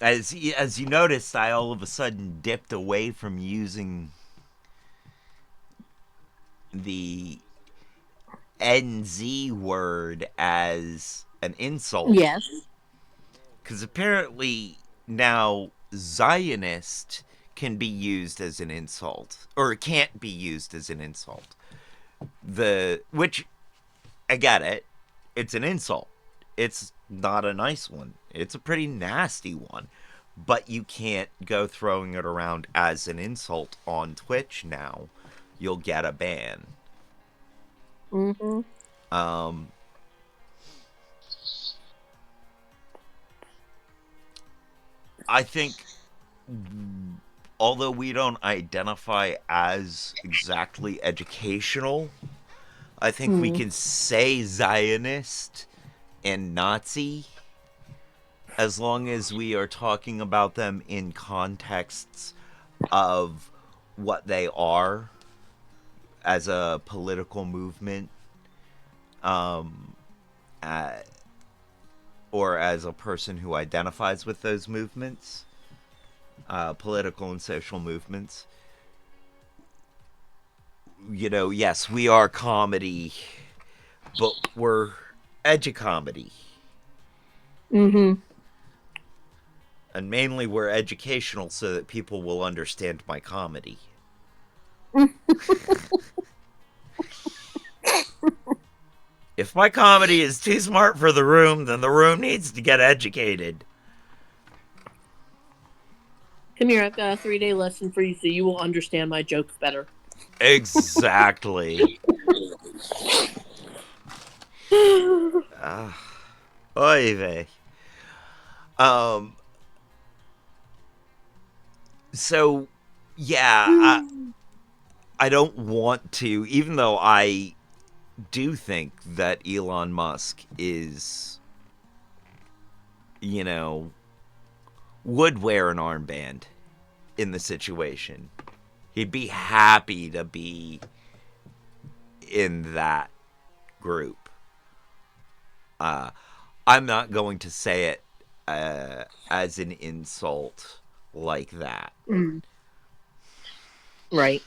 as you noticed, I all of a sudden dipped away from using the NZ word as an insult. Yes. Because apparently now Zionist can be used as an insult, or it can't be used as an insult. Which I get it. It's an insult. It's not a nice one. It's a pretty nasty one. But you can't go throwing it around as an insult on Twitch now. You'll get a ban. Mm-hmm. I think, although we don't identify as exactly educational, I think we Mm. can say Zionist and Nazi as long as we are talking about them in contexts of what they are as a political movement, um, uh, or as a person who identifies with those movements, political and social movements. Yes, we are comedy, but we're educomedy. Mm-hmm. And mainly we're educational so that people will understand my comedy. If my comedy is too smart for the room, then the room needs to get educated. Come here, I've got a 3-day lesson for you so you will understand my jokes better. Exactly. Oy vey. Um. So, yeah, I don't want to, even though I do think that Elon Musk is, you know, would wear an armband in the situation. He'd be happy to be in that group. I'm not going to say it as an insult like that. Mm. Right.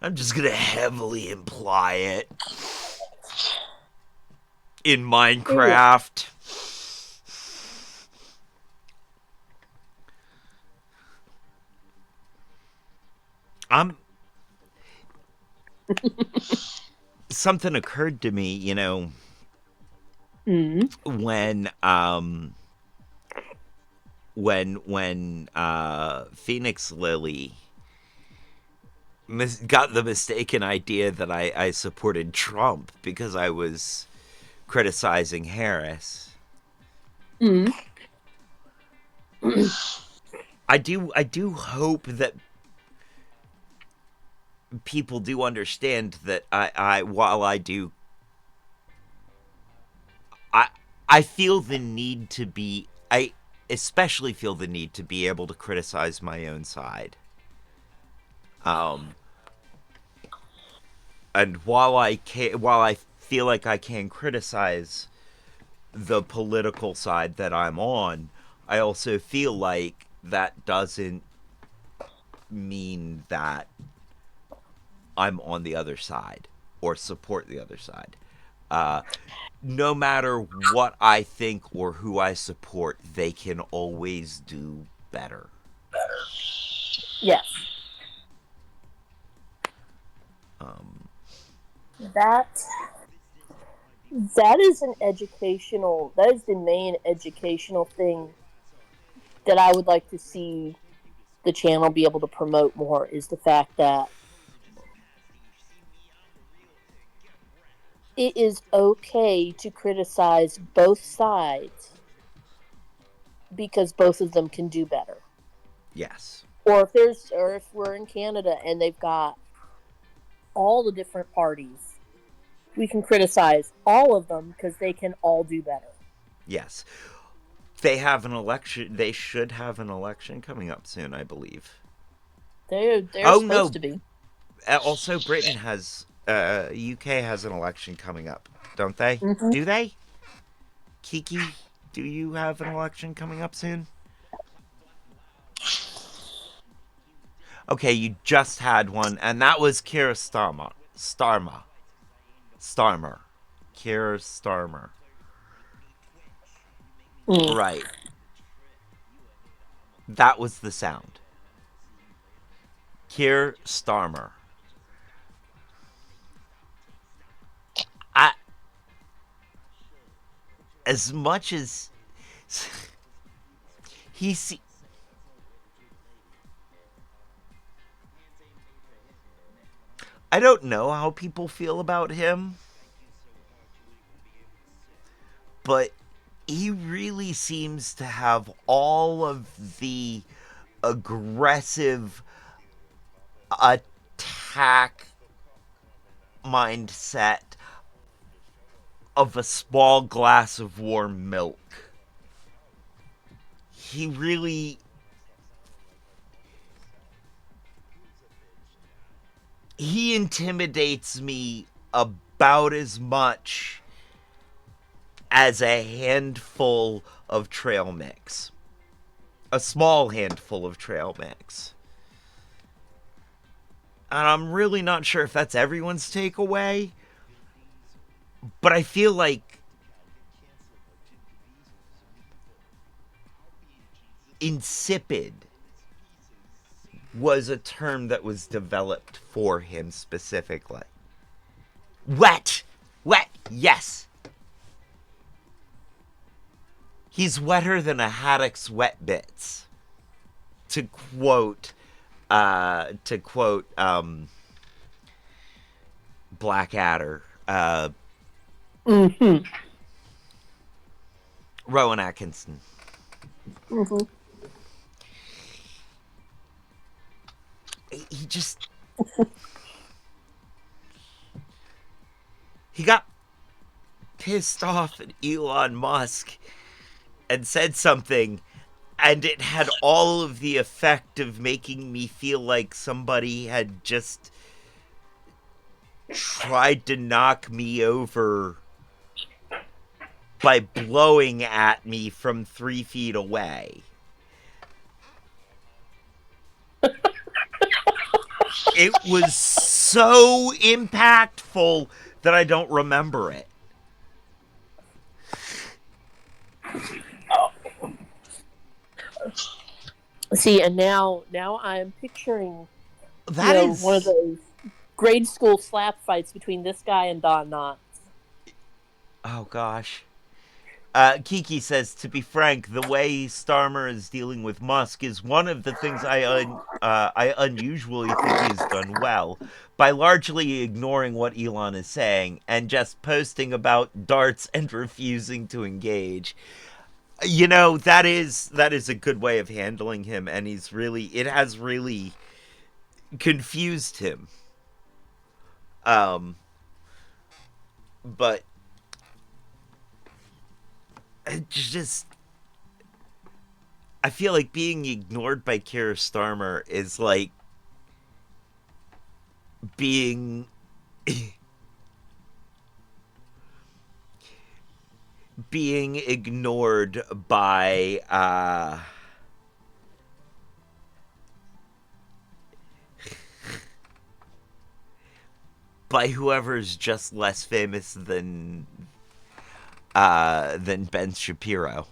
I'm just going to heavily imply it. In Minecraft. Something occurred to me, Mm. when Phoenix Lily got the mistaken idea that I supported Trump because I was criticizing Harris. Mm. I do hope that people do understand that I while I I feel the need to be I especially feel the need to be able to criticize my own side. Um and while I feel like I can criticize the political side that I'm on, I also feel like that doesn't mean that I'm on the other side or support the other side. Uh, no matter what I think or who I support, they can always do better. Yes. Um, That that is an educational. That is the main educational thing that I would like to see the channel be able to promote more, is the fact that it is okay to criticize both sides because both of them can do better. yes. Or if we're in Canada and they've got all the different parties, we can criticize all of them because they can all do better. Yes. They have an election. They should have an election coming up soon, I believe. They're Oh, supposed no. to be. Also, Britain has. UK has an election coming up, don't they? Mm-hmm. Do they? Kiki, do you have an election coming up soon? Okay, you just had one, and that was Keir Starmer. Starmer. Keir Starmer. Mm. Right. That was the sound. Keir Starmer. I, as much as he's, I don't know how people feel about him, but he really seems to have all of the aggressive attack mindset of a small glass of warm milk. He really. He intimidates me about as much as a handful of trail mix. A small handful of trail mix. And I'm really not sure if that's everyone's takeaway, but I feel like insipid was a term that was developed for him specifically. Wet! Wet, yes! He's wetter than a haddock's wet bits. To quote, Blackadder, Mm-hmm. Rowan Atkinson. Mm-hmm. He just. He got pissed off at Elon Musk and said something, and it had all of the effect of making me feel like somebody had just tried to knock me over by blowing at me from 3 feet away. It was so impactful that I don't remember it. See, and now I'm picturing, That one of is. those grade school slap fights between this guy and Don Knotts. Oh gosh. Kiki says, to be frank, the way Starmer is dealing with Musk is one of the things I unusually think he's done well by largely ignoring what Elon is saying and just posting about darts and refusing to engage. You know, that is a good way of handling him, and it has really confused him. Um, but it just I feel like being ignored by Keir Starmer is like being being ignored by whoever's just less famous than Ben Shapiro.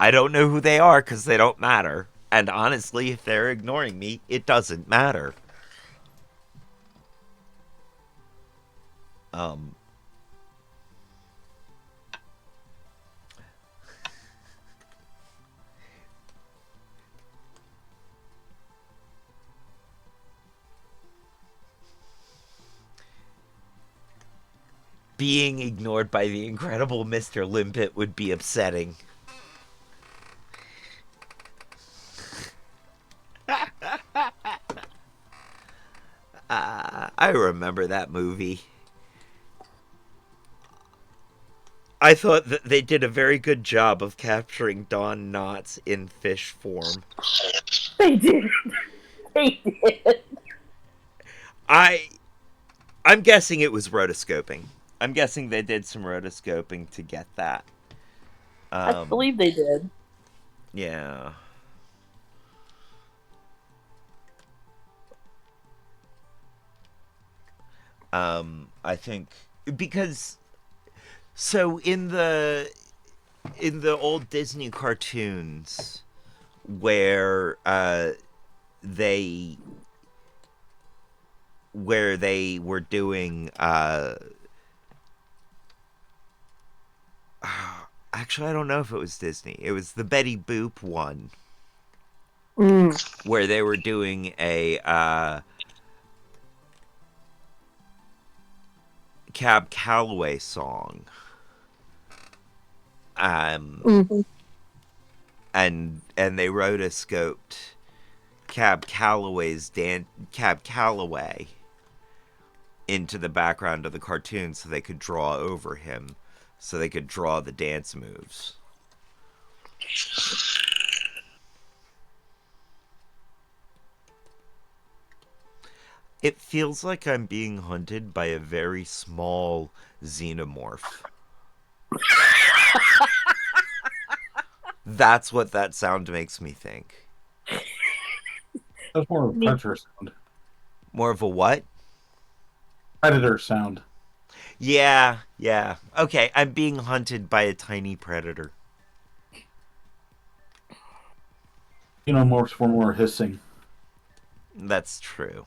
I don't know who they are because they don't matter. And honestly, if they're ignoring me, it doesn't matter. Um, being ignored by the incredible Mr. Limpet would be upsetting. I remember that movie. I thought that they did a very good job of capturing Don Knotts in fish form. They did. They did. I I'm guessing it was rotoscoping. I'm guessing they did some rotoscoping to get that. I Um, believe they did. yeah. I think because so in the old Disney cartoons where they they were doing actually I don't know if it was Disney. It was the Betty Boop one Mm. where they were doing a Cab Calloway song. Mm-hmm. And they rotoscoped Cab Calloway into the background of the cartoon so they could draw over him, so they could draw the dance moves. It feels like I'm being hunted by a very small xenomorph. That's what that sound makes me think. That's more of a Me. predator sound. More of a what? Predator sound. Yeah, yeah. Okay, I'm being hunted by a tiny predator. You know, more hissing. That's true.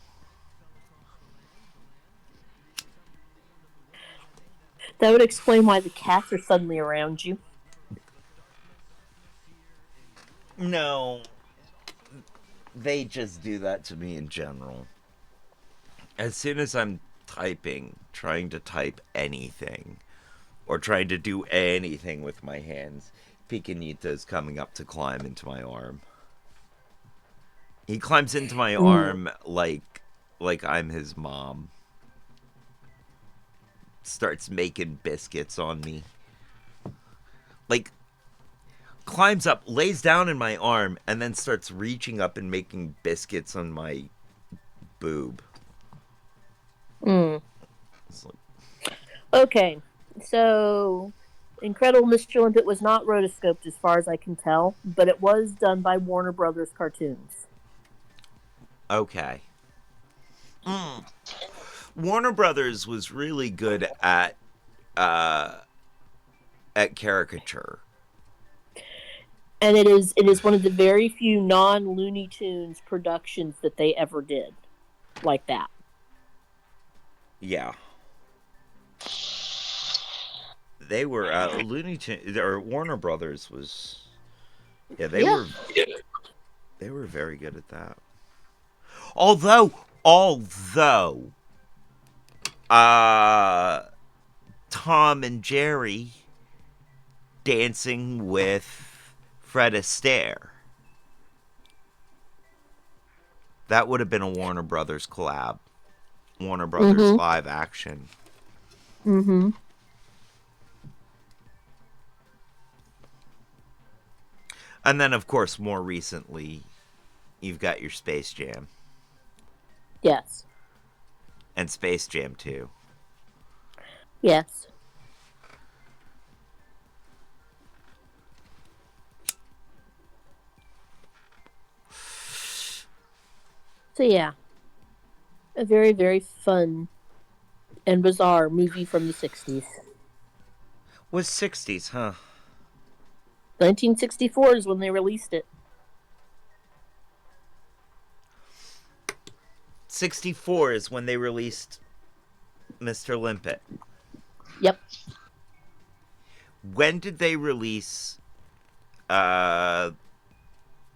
That would explain why the cats are suddenly around you. No, they just do that to me in general. As soon as I'm typing, trying to type anything, or trying to do anything with my hands, Picanita's coming up to climb into my arm. He climbs into my Mm. arm like I'm his mom. Starts making biscuits on me. Like climbs up, lays down in my arm, and then starts reaching up and making biscuits on my boob. Mm. It's like, Okay, so Incredible Mr. Limpet was not rotoscoped as far as I can tell, but it was done by Warner Brothers Cartoons. okay. Mm. Warner Brothers was really good uh, at caricature. And it is one of the very few non Looney Tunes productions that they ever did like that. Yeah. they were Looney Tunes or Warner Brothers was yeah Yeah. they were very good at that. Although uh Tom and Jerry dancing with Fred Astaire. That would have been a Warner Brothers collab. Warner Brothers Mm-hmm. live action. Mm-hmm. And then, of course, more recently, you've got your Space Jam Yes. and Space Jam 2. Yes. So yeah, a very, very fun and bizarre movie from the 60s. Was 60s, huh? 1964 is when they released it. 64 is when they released Mr. Limpet. Yep. When did they release uh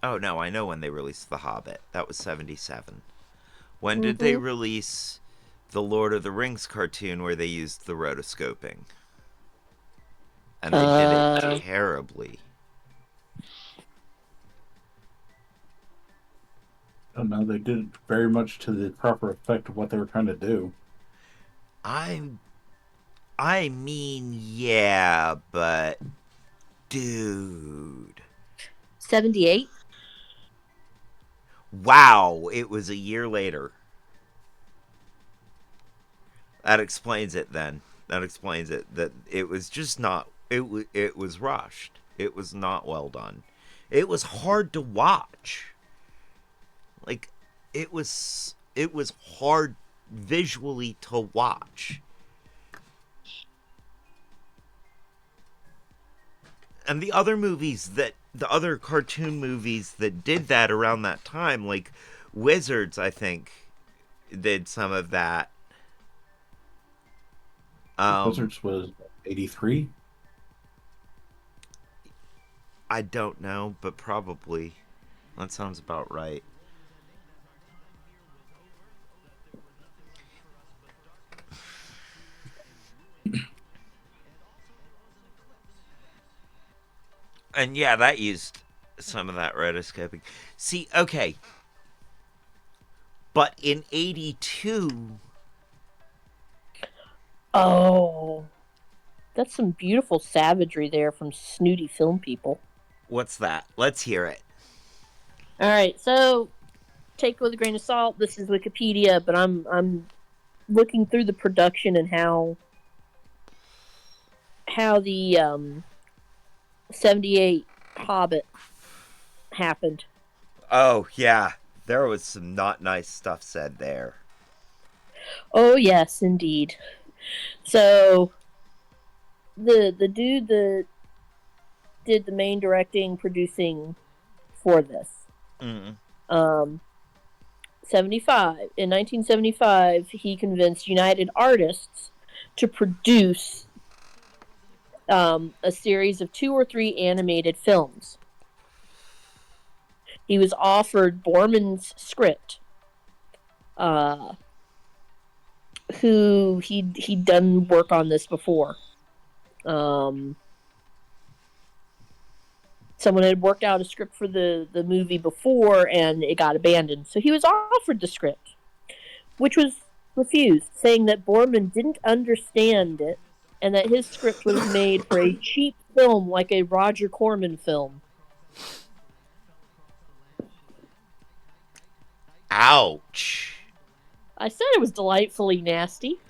oh no, I know when they released The Hobbit. That was 77. When did they Mm-hmm. release the Lord of the Rings cartoon where they used the rotoscoping? And they did it terribly. I don't know. They did it very much to the proper effect of what they were trying to do. I mean, yeah, but dude. 78. Wow, it was a year later. That explains it then. That explains it. That it was just not it was rushed. It was not well done. It was hard to watch. Like it was hard visually to watch. And the other cartoon movies that did that around that time, like Wizards, I think, did some of that. Um, Wizards was 83. I don't know, but probably that sounds about right. And yeah, that used some of that rotoscoping. See, okay, but in '82, Oh, that's some beautiful savagery there from snooty film people. what's that? Let's hear it. All right, so take it with a grain of salt. This is Wikipedia, but I'm looking through the production and how the 78 Hobbit happened. Oh yeah, there was some not nice stuff said there. Oh yes, indeed. So the dude that did the main directing, producing for this, Mm. um, 75 in 1975, he convinced United Artists to produce a series of 2 or 3 animated films. He was offered Borman's script, uh, who he'd done work on this before. Someone had worked out a script for the movie before, and it got abandoned. So he was offered the script, which was refused, saying that Borman didn't understand it and that his script would have made for a cheap film like a Roger Corman film. Ouch. I said it was delightfully nasty.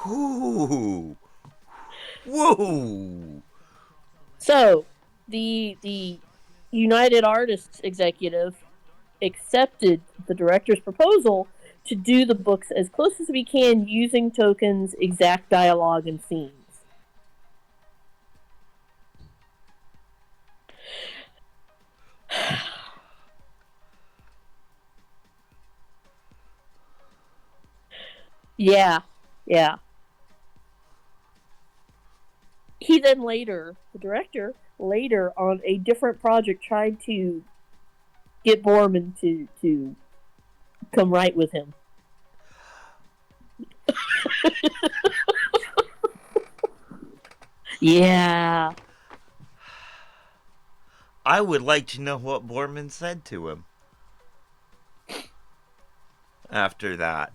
Whoo. Whoa. So the United Artists executive accepted the director's proposal to do the books as close as we can using Token's exact dialogue and scenes. Yeah, yeah. he then later, the director, later on a different project tried to get Borman to come right with him. Yeah. I would like to know what Borman said to him after that.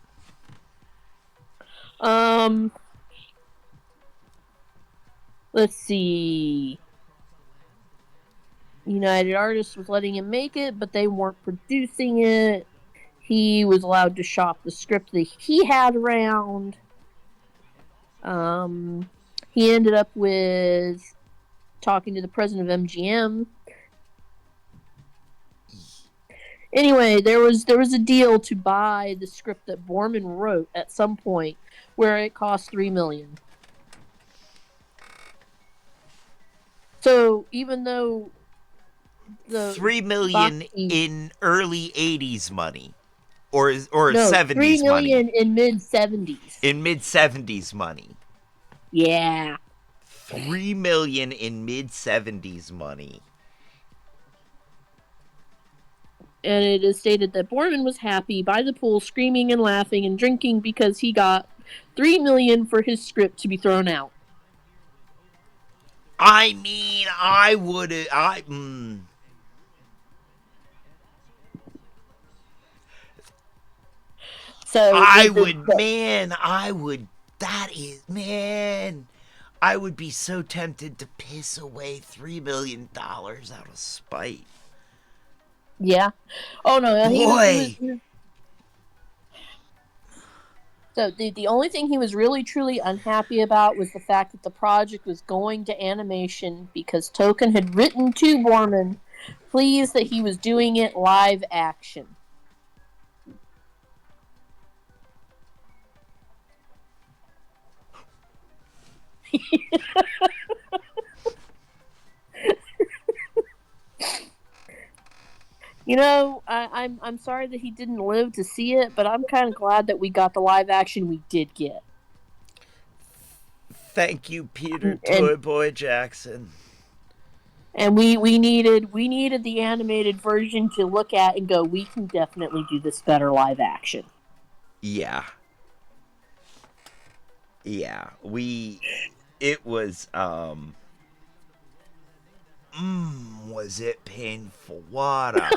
Let's see. United Artists was letting him make it, but they weren't producing it. He was allowed to shop the script that he had around. He ended up with talking to the president of MGM. Anyway, there was a deal to buy the script that Borman wrote at some point, where it cost $3 million. So even though the $3 million in early 80s money, or 70s $3 million money, in mid 70s. in mid 70s money. Yeah. $3 million in mid 70s money. And it is stated that Borman was happy by the pool, screaming and laughing and drinking because he got $3 million for his script to be thrown out. I mean, I would. So I would. That is, man. I would be so tempted to piss away $3 million out of spite. Yeah. Oh no, Boy. So the only thing he was really truly unhappy about was the fact that the project was going to animation because Token had written to Borman, pleased that he was doing it live action. I'm sorry that he didn't live to see it, but I'm kind of glad that we got the live action we did get. Thank you, Peter Toy Boy Jackson. And we needed the animated version to look at and go, we can definitely do this better live action. Yeah. Yeah. It was was it painful? What a...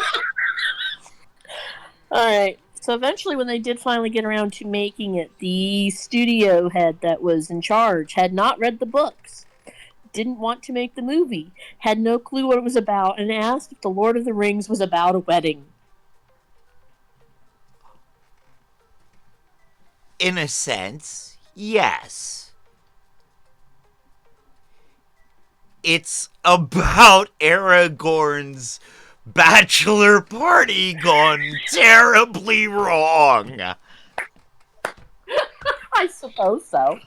Alright, so eventually when they did finally get around to making it, the studio head that was in charge had not read the books, didn't want to make the movie, had no clue what it was about, and asked if The Lord of the Rings was about a wedding. In a sense, yes. It's about Aragorn's bachelor party gone terribly wrong. I suppose so.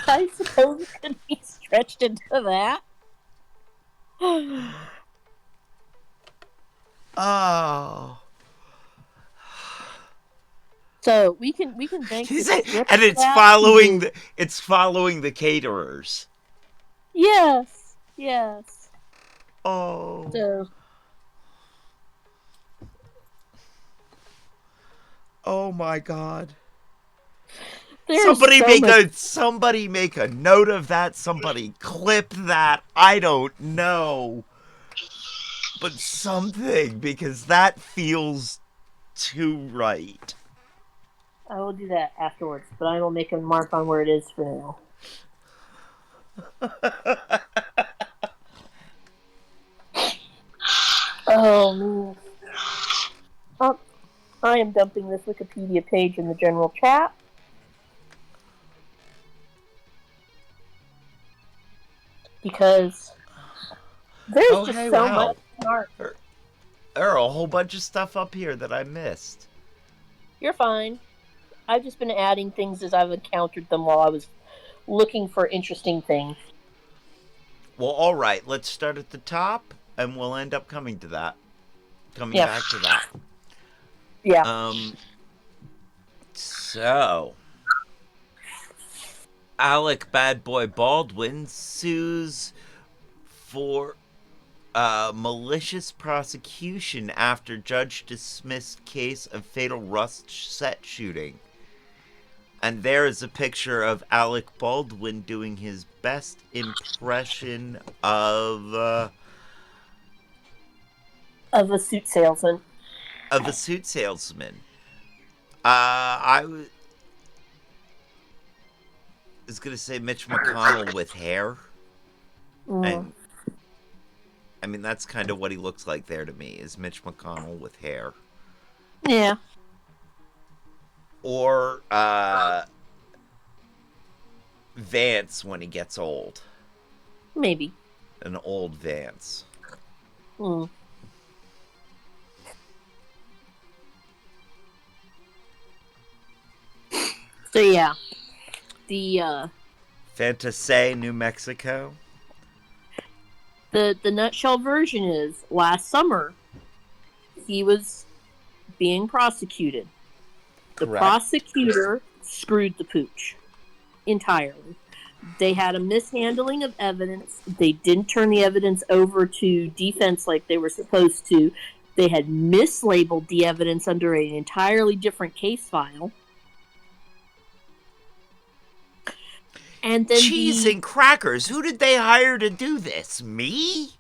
I suppose it could be stretched into that. Oh. So we can thank the script and it's that. following the caterers. Yes. Oh. So. Oh my God. Somebody make a note of that. Somebody clip that. I don't know. But something, because that feels too right. I will do that afterwards, but I will make a mark on where it is for now. Oh, man. Oh, I am dumping this Wikipedia page in the general chat. Because there's just so much art. There are a whole bunch of stuff up here that I missed. You're fine. I've just been adding things as I've encountered them while I was looking for interesting things. Well, all right. Let's start at the top, and we'll end up coming to that. Back to that. Yeah. So, Alec Bad Boy Baldwin sues for malicious prosecution after judge dismissed case of fatal Rust set shooting. And there is a picture of Alec Baldwin doing his best impression Of a suit salesman. a suit salesman. I was gonna say Mitch McConnell with hair, Mm. and I mean that's kind of what he looks like there to me. Is Mitch McConnell with hair, Yeah, or Vance when he gets old? maybe. An old Vance. Mm. So yeah, the Fantasy, New Mexico. the nutshell version is last summer he was being prosecuted. The Correct. prosecutor screwed the pooch entirely. They had a mishandling of evidence. They didn't turn the evidence over to defense like they were supposed to. They had mislabeled the evidence under an entirely different case file. And then Cheese and crackers. Who did they hire to do this? Me?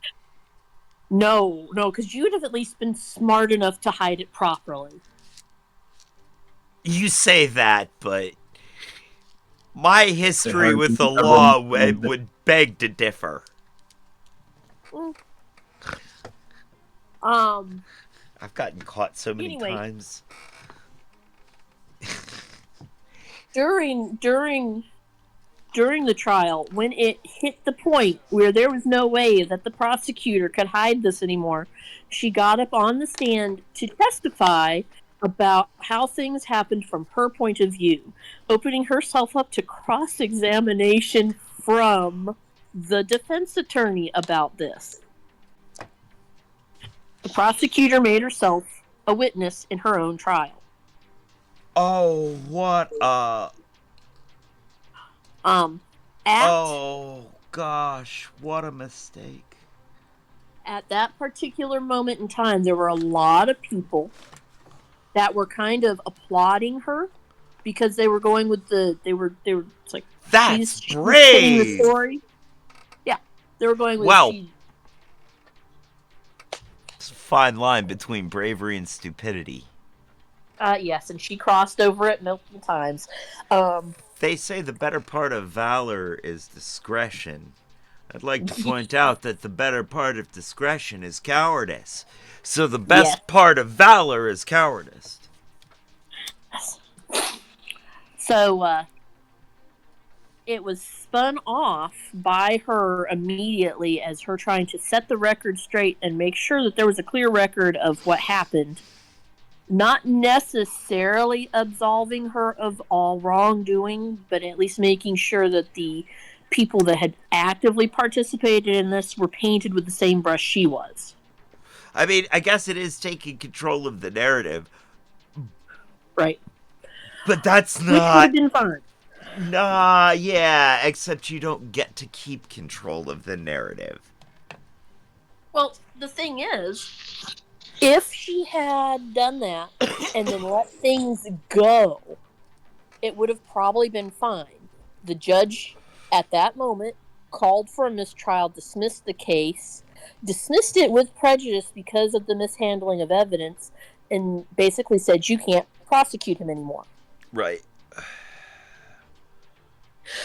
No, because you'd have at least been smart enough to hide it properly. You say that, but my history hard with to the never law mind. would beg to differ. I've gotten caught so many Anyway. times. During the trial, when it hit the point where there was no way that the prosecutor could hide this anymore, she got up on the stand to testify about how things happened from her point of view, opening herself up to cross-examination from the defense attorney about this. The prosecutor made herself a witness in her own trial. Oh, what a... Oh, gosh, what a mistake. At that particular moment in time, there were a lot of people that were kind of applauding her because they were going with they were it's like That's she's telling the brave. story. Yeah, they were going with Well, it's a fine line between bravery and stupidity. Yes, and she crossed over it multiple times. They say the better part of valor is discretion. I'd like to point out that the better part of discretion is cowardice. So the best part of valor is cowardice. So it was spun off by her immediately as her trying to set the record straight and make sure that there was a clear record of what happened. Not necessarily absolving her of all wrongdoing, but at least making sure that the people that had actively participated in this were painted with the same brush she was. I mean, I guess it is taking control of the narrative. Right. But that's not... Which would have been fine. Nah, yeah, except you don't get to keep control of the narrative. Well, the thing is, if she had done that and then let things go, it would have probably been fine. The judge at that moment called for a mistrial, dismissed the case, dismissed it with prejudice because of the mishandling of evidence, and basically said you can't prosecute him anymore. Right.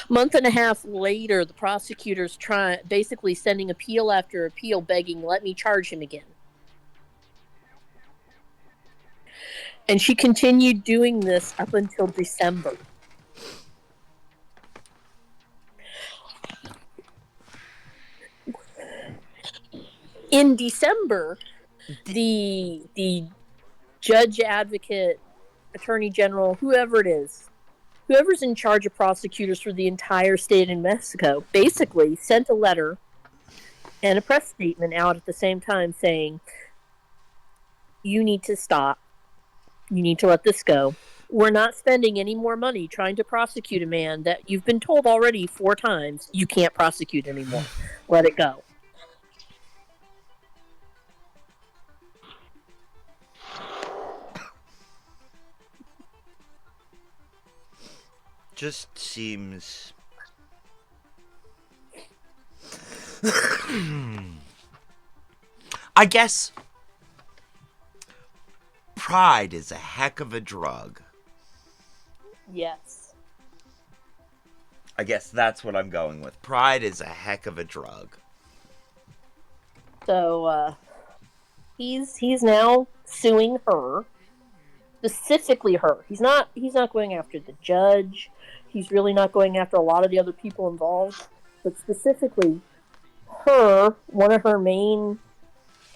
A month and a half later, the prosecutors basically sending appeal after appeal begging, let me charge him again. And she continued doing this up until December. In December, the judge, advocate, attorney general, whoever it is, whoever's in charge of prosecutors for the entire state of New Mexico, basically sent a letter and a press statement out at the same time saying, you need to stop. You need to let this go. We're not spending any more money trying to prosecute a man that you've been told already 4 times you can't prosecute anymore. Let it go. Just seems... I guess pride is a heck of a drug. Yes. I guess that's what I'm going with. Pride is a heck of a drug. So he's now suing her, specifically her. He's not going after the judge. He's really not going after a lot of the other people involved, but specifically her, one of her main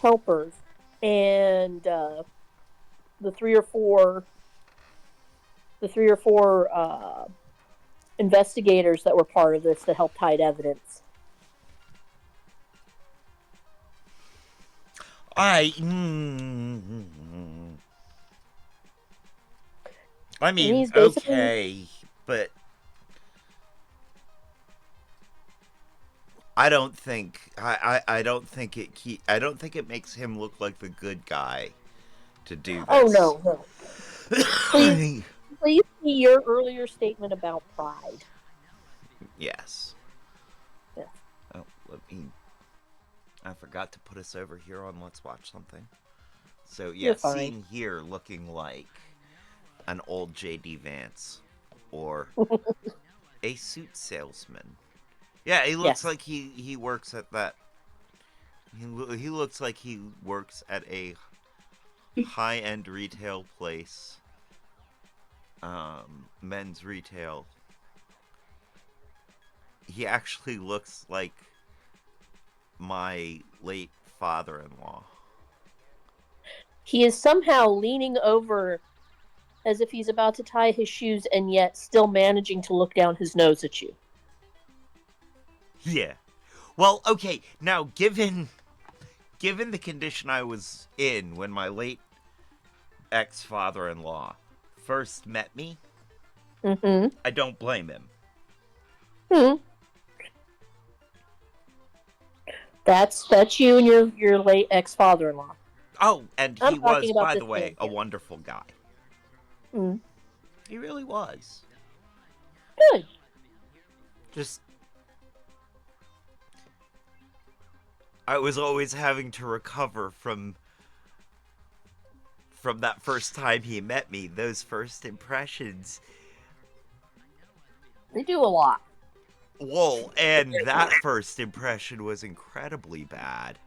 helpers, and the three or four investigators that were part of this that helped hide evidence. I And mean, he's basically okay, but I don't think I don't think I don't think it makes him look like the good guy to do oh this. no. Please see your earlier statement about pride. Yes. Yes. Oh, let me. I forgot to put us over here on Let's Watch Something. So yeah, You're fine. seen here looking like an old J.D. Vance or a suit salesman. Yeah, he looks Yes. like he works at that. He looks like he works at a high-end retail place. Men's retail. He actually looks like my late father-in-law. He is somehow leaning over as if he's about to tie his shoes and yet still managing to look down his nose at you. Yeah. Well, okay. Now, given the condition I was in when my late ex-father-in-law first met me, Mm-hmm. I don't blame him. Hmm. That's you and your late ex-father-in-law. Oh, and I'm he was, talking about by this the way, man a here. wonderful guy. Mm. He really was. Good. Just, I was always having to recover from that first time he met me. Those first impressions. They do a lot. Whoa, and that first impression was incredibly bad.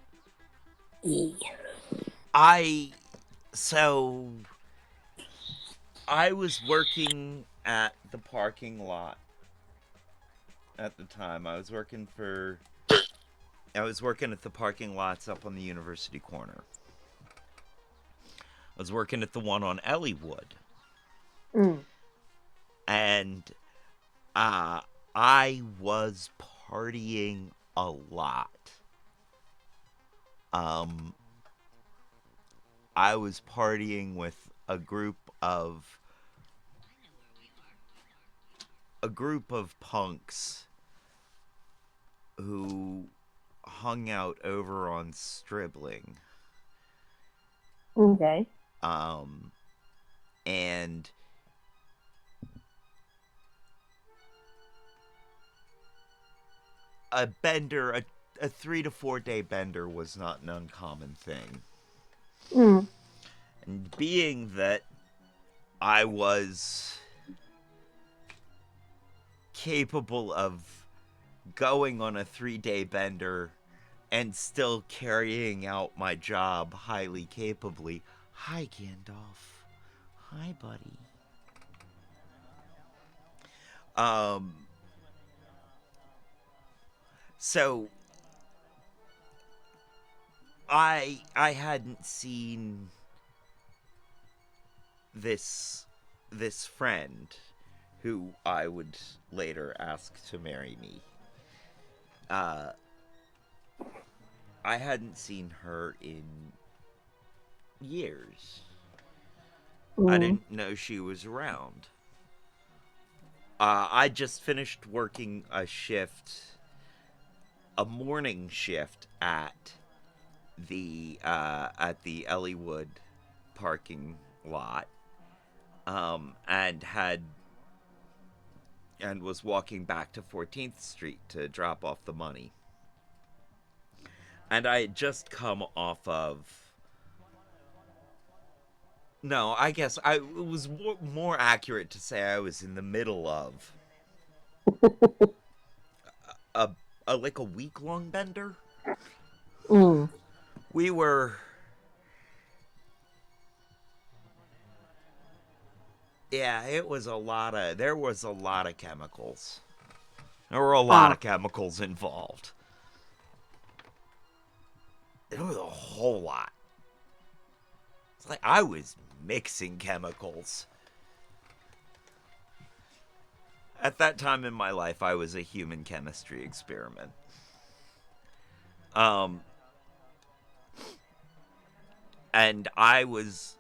I so I was working at the parking lot at the time. I was working at the parking lots up on the University corner. I was working at the one on Elliewood. Mm. And I was partying a lot. I was partying with a group of punks who hung out over on Stribling. Okay. And a bender, a 3 to 4 day bender was not an uncommon thing. Mm. And being that I was capable of going on a 3-day bender and still carrying out my job highly capably. Hi, Gandalf. Hi, buddy. So I hadn't seen this friend who I would later ask to marry me. I hadn't seen her in years. I Mm. didn't know she was around. I just finished working a morning shift at the Elliewood parking lot, and was walking back to 14th Street to drop off the money. And I had just come off of. No, I guess it was more accurate to say I was in the middle of a, like a week long bender. Mm. We were. Yeah, it was a lot of. There was a lot of chemicals. There were a lot Ah. of chemicals involved. There was a whole lot. It's like I was mixing chemicals. At that time in my life, I was a human chemistry experiment. Um, and I was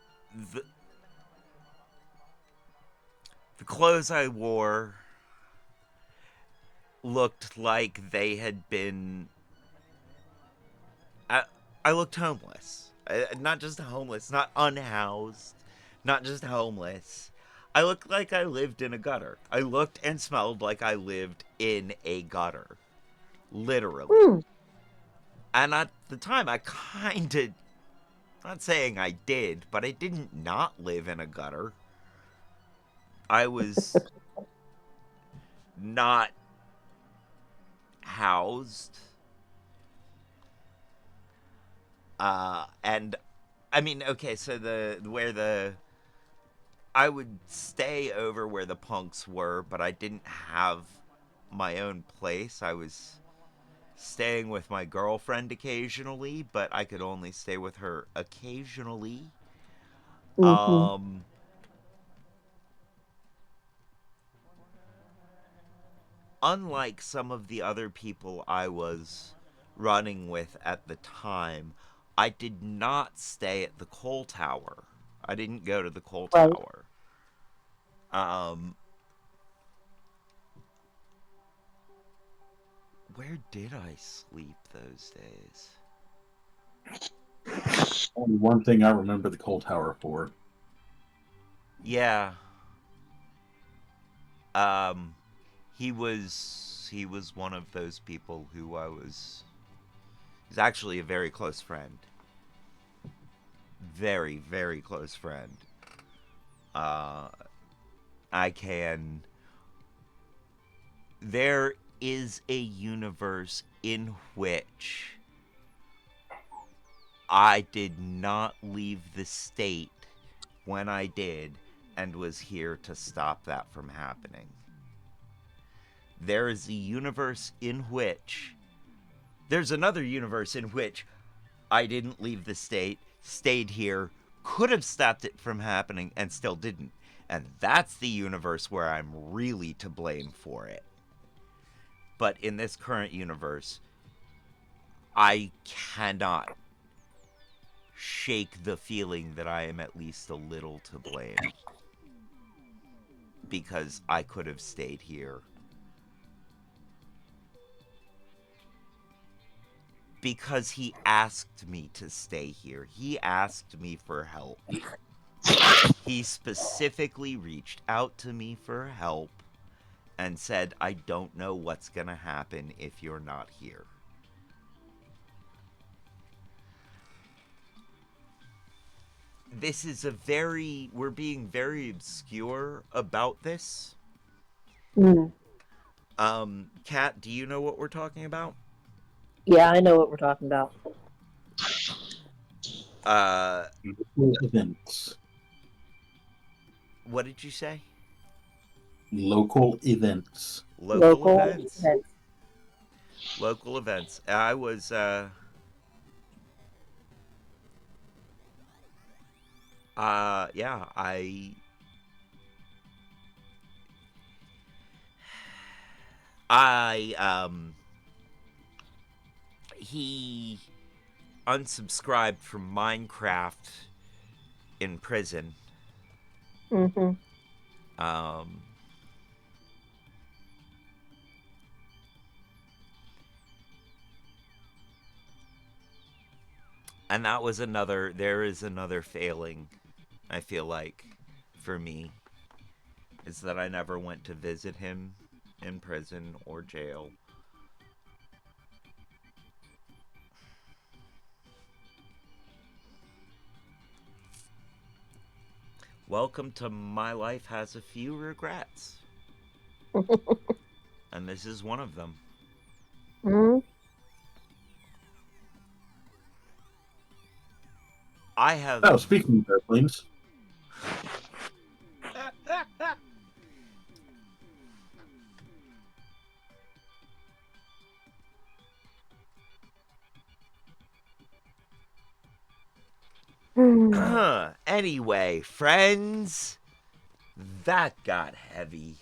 the clothes I wore looked like they had been. I, I looked homeless. Not just homeless, not unhoused, not just homeless. I looked like I lived in a gutter. I looked and smelled like I lived in a gutter. Literally. Mm. And at the time, I kind of. Not saying I did, but I didn't not live in a gutter. I was not housed. And I mean, okay, so I would stay over where the punks were, but I didn't have my own place. I was staying with my girlfriend occasionally, but I could only stay with her occasionally. Mm-hmm. Um, Unlike some of the other people I was running with at the time, I did not stay at the coal tower. I didn't go to the coal Right. tower. Um, where did I sleep those days? Only one thing I remember the coal tower for. Yeah. Um, he was one of those people who he's actually a very close friend. Very, very close friend. Uh, I can. There is a universe in which I did not leave the state when I did and was here to stop that from happening. There is a universe in which. There's another universe in which I didn't leave the state, stayed here, could have stopped it from happening, and still didn't. And that's the universe where I'm really to blame for it. But in this current universe, I cannot shake the feeling that I am at least a little to blame. Because I could have stayed here. Because he asked me to stay here. He asked me for help. He specifically reached out to me for help and said, I don't know what's going to happen if you're not here. This is we're being very obscure about this. Mm. Kat, do you know what we're talking about? Yeah, I know what we're talking about. Uh, Events. what did you say? Local events. Local Local events. events. Local events. I was, yeah, I, he unsubscribed from Minecraft in prison. Mm-hmm. Um, and that was another. There is another failing. I feel like, for me, is that I never went to visit him in prison or jail. Welcome to My Life Has a Few Regrets. And this is one of them. Mm-hmm. I have. Oh, speaking of airplanes, Anyway, friends, that got heavy.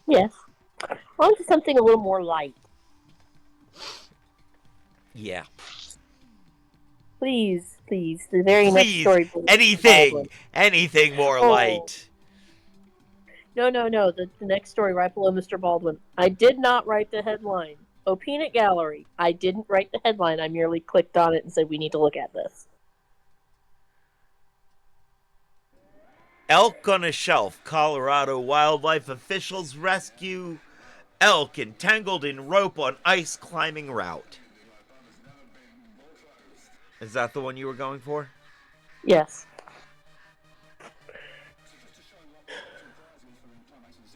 Yes. On to something a little more light. Yeah. Please, please. The very next Please, story. Please, anything, anything more Oh. light. No, no, no. The next story right below Mr. Baldwin. I did not write the headline. Oh, Peanut Gallery. I didn't write the headline. I merely clicked on it and said we need to look at this. Elk on a shelf. Colorado wildlife officials rescue elk entangled in rope on ice climbing route. Is that the one you were going for? Yes.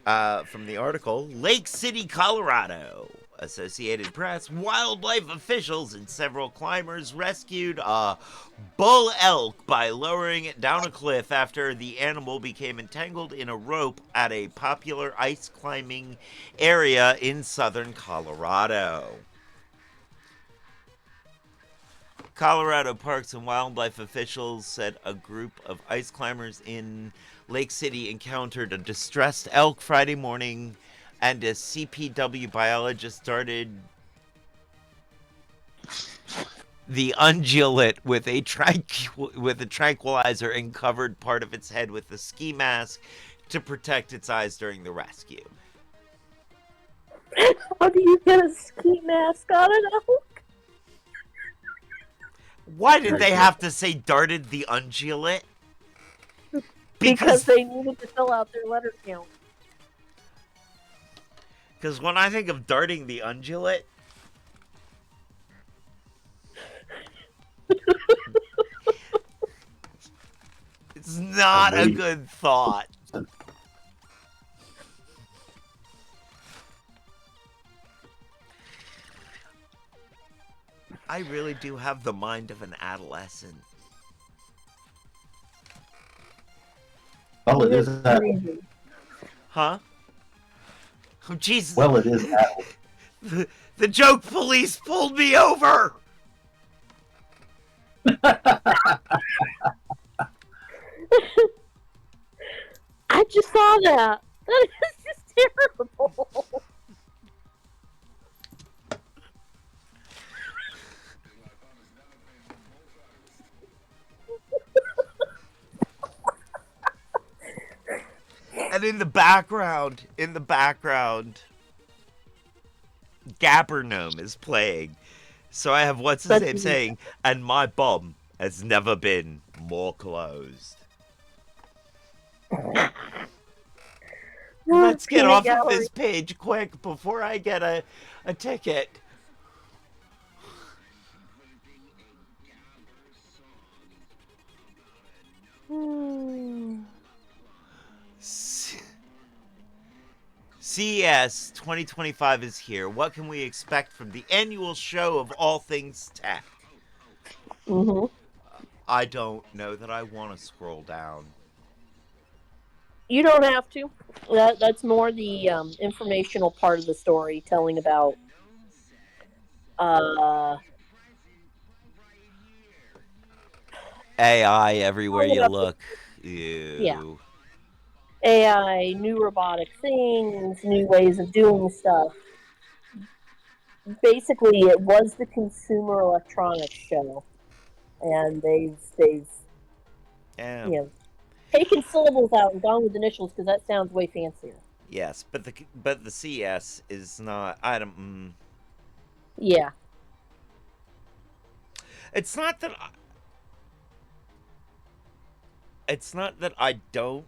From the article, Lake City, Colorado. Associated Press, wildlife officials and several climbers rescued a bull elk by lowering it down a cliff after the animal became entangled in a rope at a popular ice climbing area in southern Colorado. Colorado Parks and Wildlife officials said a group of ice climbers in Lake City encountered a distressed elk Friday morning, and a CPW biologist started the ungulate with a tranquilizer and covered part of its head with a ski mask to protect its eyes during the rescue. How do you get a ski mask on an elk? Why did they have to say darted the ungulate? Because they needed to fill out their letter count. Because when I think of darting the ungulate, it's not a good thought. I really do have the mind of an adolescent. well, it is that. Huh? Oh, Jesus. Well, it is that. The joke police pulled me over! I just saw that. That is just terrible. And in the background, Gabber Gnome is playing. So I have what's his name saying, and my bum has never been more closed. Let's get off of this page quick before I get a ticket. CES 2025 is here. What can we expect from the annual show of all things tech? Mm-hmm. I don't know that I want to scroll down. You don't have to. That's more the informational part of the story, telling about AI everywhere you look. Ew. Yeah. AI, new robotic things, new ways of doing stuff. Basically, it was the Consumer Electronics Show, and they've Yeah. you know, taken syllables out and gone with initials because that sounds way fancier. Yes, but the CS is not. I don't. Yeah. It's not that. It's not that I don't.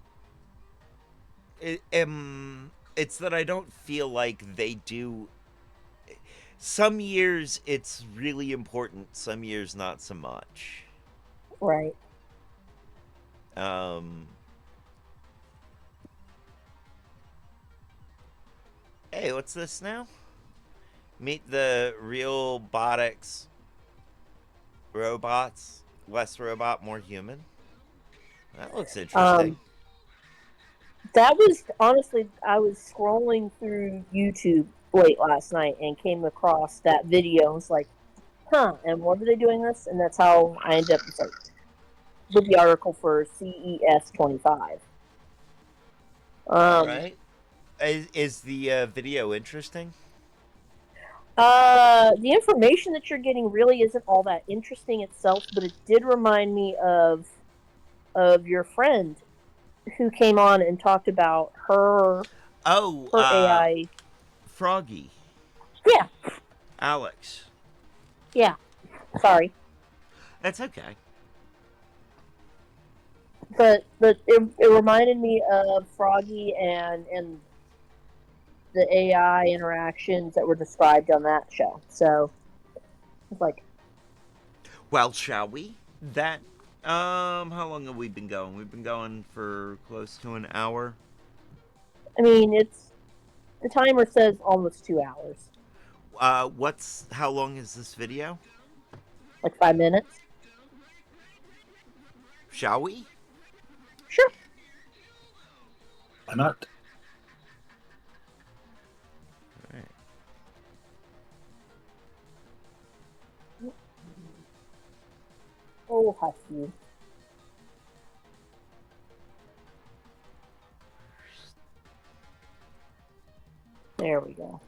It's that I don't feel like they do. Some years it's really important. Some years not so much. Right. Hey, what's this now? Meet the real botics robots. Less robot, more human. That looks interesting. That was honestly, I was scrolling through YouTube late last night and came across that video. And was like, huh, and what are they doing this? And that's how I ended up with the article for CES 25. All right. Is the video interesting? The information that you're getting really isn't all that interesting itself, but it did remind me of your friend who came on and talked about her AI. Froggy. Yeah. Alex. Yeah. Sorry. That's okay. But it reminded me of Froggy and the AI interactions that were described on that show. So it's like, well, shall we? That how long have we been going? We've been going for close to an hour. I mean, it's the timer says almost 2 hours. How long is this video? Like 5 minutes. Shall we? Sure. Why not? All right. Oh, hussy. There we go.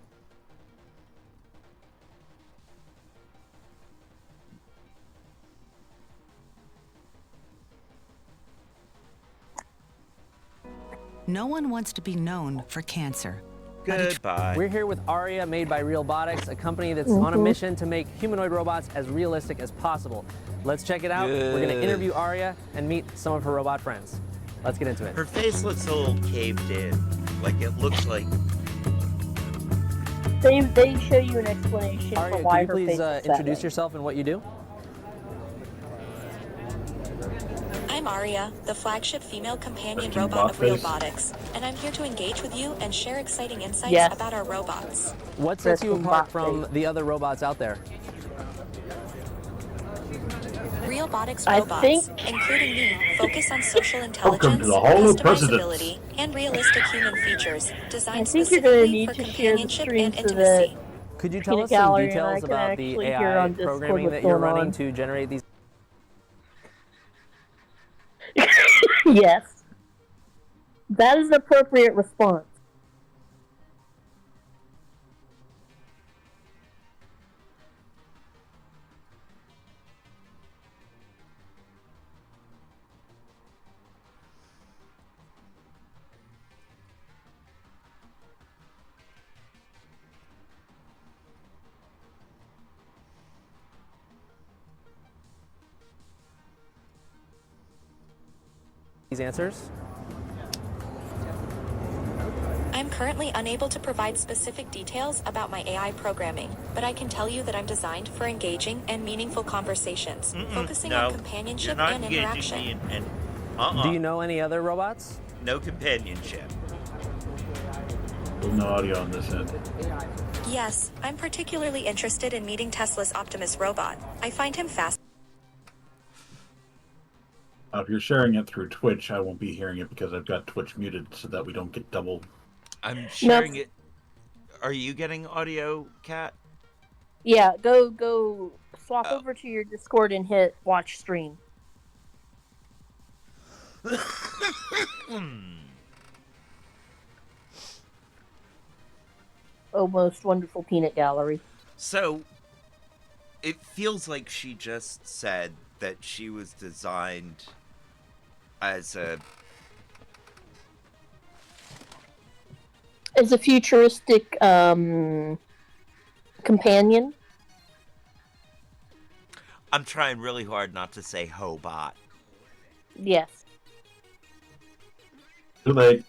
No one wants to be known for cancer. Goodbye. We're here with Aria, made by Realbotics, a company that's on a mission to make humanoid robots as realistic as possible. Let's check it out. We're going to interview Aria and meet some of her robot friends. Let's get into it. Her face looks a little caved in. Like it looks like. They show you an explanation Aria, for why can you her face please is introduce that way. yourself and what you do? I'm Aria, the flagship female companion Fucking robot of bot face. Realbotics, and I'm here to engage with you and share exciting insights Yes. about our robots. What sets you Resting apart bot from face. the other robots out there? Realbotics I robots, think- including me, focus on social Welcome intelligence, to the Hall of customizability, and realistic human features designed I think you're going to specifically need for to share the companionship stream and so that intimacy. Could you tell Peanut us some Gallery and I details can about the actually hear on AI Discord programming what's that you're going running on. to generate these? Yes. That is an appropriate response. These answers? I'm currently unable to provide specific details about my AI programming, but I can tell you that I'm designed for engaging and meaningful conversations, focusing no, on companionship you're not and engaging interaction. me in Do you know any other robots? no companionship. There's no audio on this end. Yes, I'm particularly interested in meeting Tesla's Optimus robot. I find him fascinating. If you're sharing it through Twitch, I won't be hearing it because I've got Twitch muted so that we don't get double. I'm sharing it. Are you getting audio, Kat? Yeah, go swap over to your Discord and hit watch stream. Oh, most wonderful peanut gallery. So, it feels like she just said that she was designed as a As a futuristic companion. I'm trying really hard not to say hobot. Yes. Too late.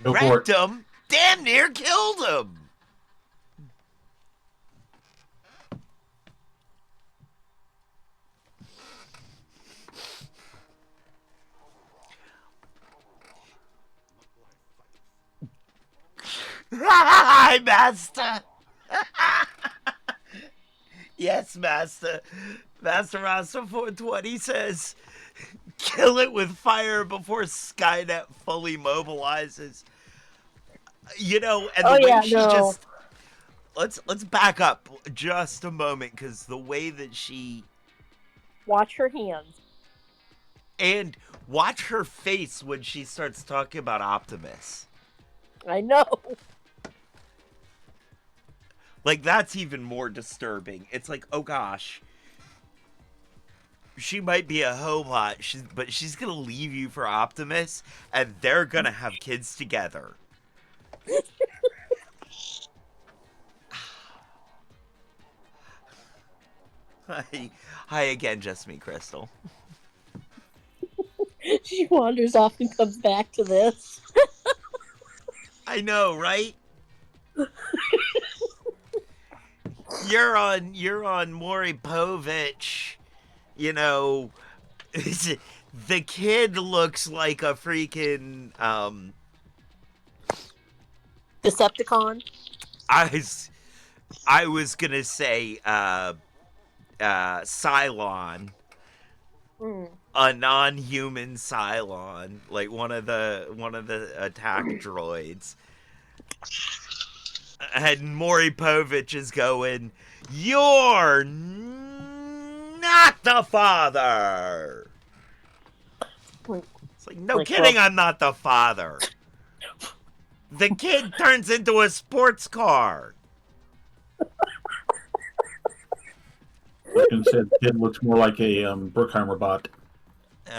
Go for Wrecked it. him. Damn near killed him. Hi, Master. Yes, Master. Master 420 says, kill it with fire before Skynet fully mobilizes. You know, and the way she just... Let's back up just a moment, because the way that she... Watch her hands. And watch her face when she starts talking about Optimus. I know. Like, that's even more disturbing. It's like, oh gosh, she might be a hobot, but she's gonna leave you for Optimus, and they're gonna have kids together. Hi again, just me, Crystal. She wanders off and comes back to this. I know, right? You're on Maury Povich. You know, the kid looks like a freaking Decepticon. I was gonna say Cylon. A non-human Cylon, like one of the attack droids. And Maury Povich is going, "You're not the father." It's like, no kidding, I'm not the father. The kid turns into a sports car. Like said, kid looks more like a Bruckheimer bot.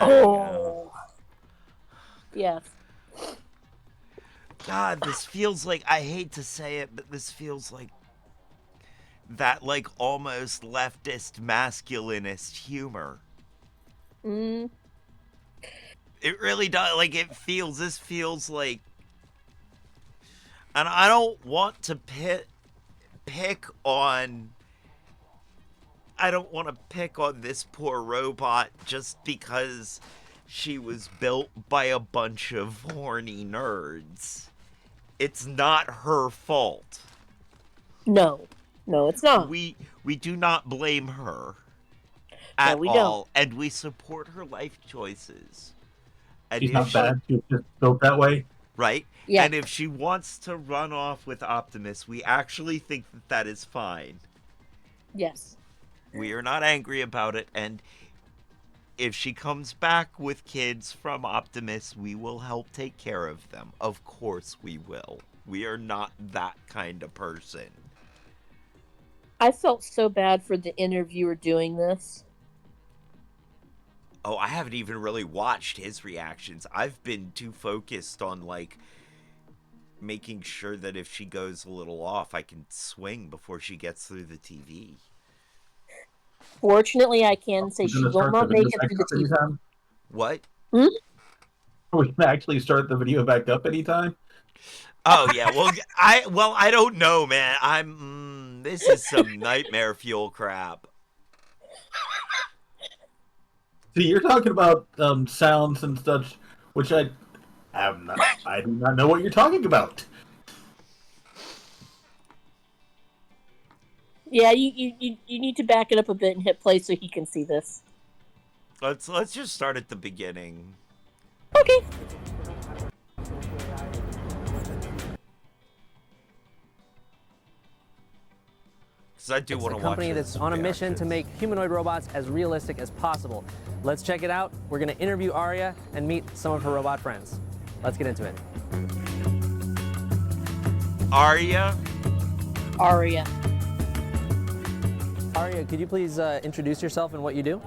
Oh. Yes. God, this feels like, I hate to say it, but this feels like that, like, almost leftist masculinist humor. It really does. Like, this feels like, and I don't want to pick on this poor robot just because she was built by a bunch of horny nerds. It's not her fault. No, it's not. We do not blame her at all, don't. And we support her life choices. And She's not bad. She's just built that way. Right? Yeah. And if she wants to run off with Optimus, we actually think that is fine. Yes. We are not angry about it, and if she comes back with kids from Optimus, we will help take care of them. Of course we will. We are not that kind of person. I felt so bad for the interviewer doing this. Oh, I haven't even really watched his reactions. I've been too focused on, like, making sure that if she goes a little off, I can swing before she gets through the TV. Fortunately, I can say she will not make it through the TV. Anytime? What? We can actually start the video back up anytime. Oh yeah, well I don't know, man. This is some nightmare fuel crap. See, you're talking about sounds and such, which I do not know what you're talking about. Yeah, you need to back it up a bit and hit play so he can see this. Let's just start at the beginning. Okay. Because I do want to watch it. It's a company that's on a mission to make humanoid robots as realistic as possible. Let's check it out. We're going to interview Arya and meet some of her robot friends. Let's get into it. Arya, could you please introduce yourself and what you do?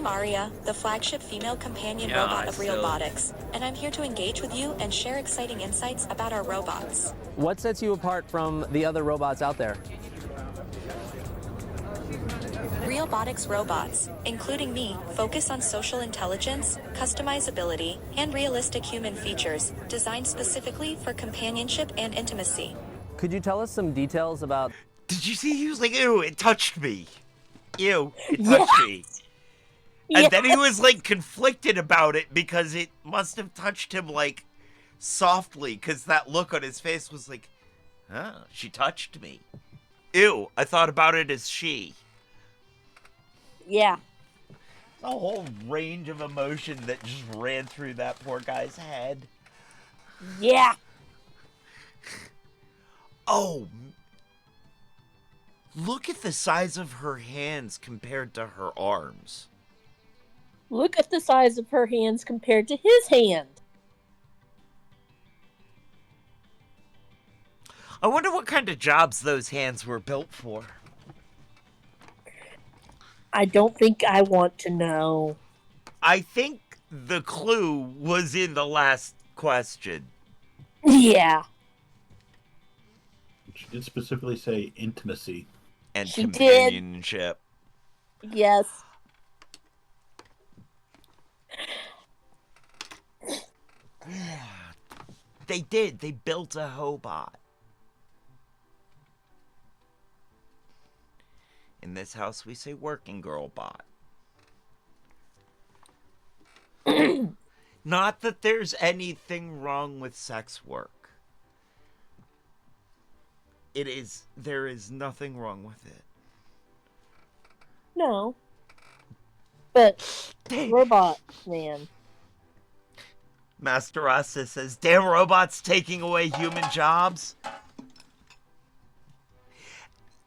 I'm Aria, the flagship female companion robot of Realbotics, and I'm here to engage with you and share exciting insights about our robots. What sets you apart from the other robots out there? Realbotics robots, including me, focus on social intelligence, customizability, and realistic human features, designed specifically for companionship and intimacy. Could you tell us some details about... Did you see? He was like, ew, it touched me. Ew, it touched me. And then he was like conflicted about it because it must have touched him like softly, because that look on his face was like, huh, she touched me. Ew, I thought about it as she. Yeah. A whole range of emotion that just ran through that poor guy's head. Yeah. Oh, look at the size of her hands compared to her arms. Look at the size of her hands compared to his hand. I wonder what kind of jobs those hands were built for. I don't think I want to know. I think the clue was in the last question. Yeah. She did specifically say intimacy. And She did. companionship. Yes. They did. They built a hobot. In this house, we say working girl bot. Not that there's anything wrong with sex work. There is nothing wrong with it. No. But robot man. Master Rasa says, damn robots taking away human jobs.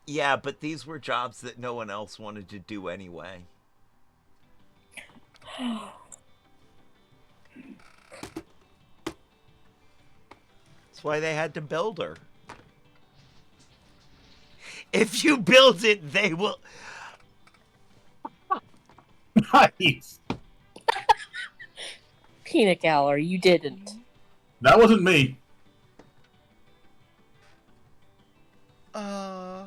Yeah, but these were jobs that no one else wanted to do anyway. That's why they had to build her. If you build it, they will... Nice. Peanut Gallery, you didn't. That wasn't me. Oh!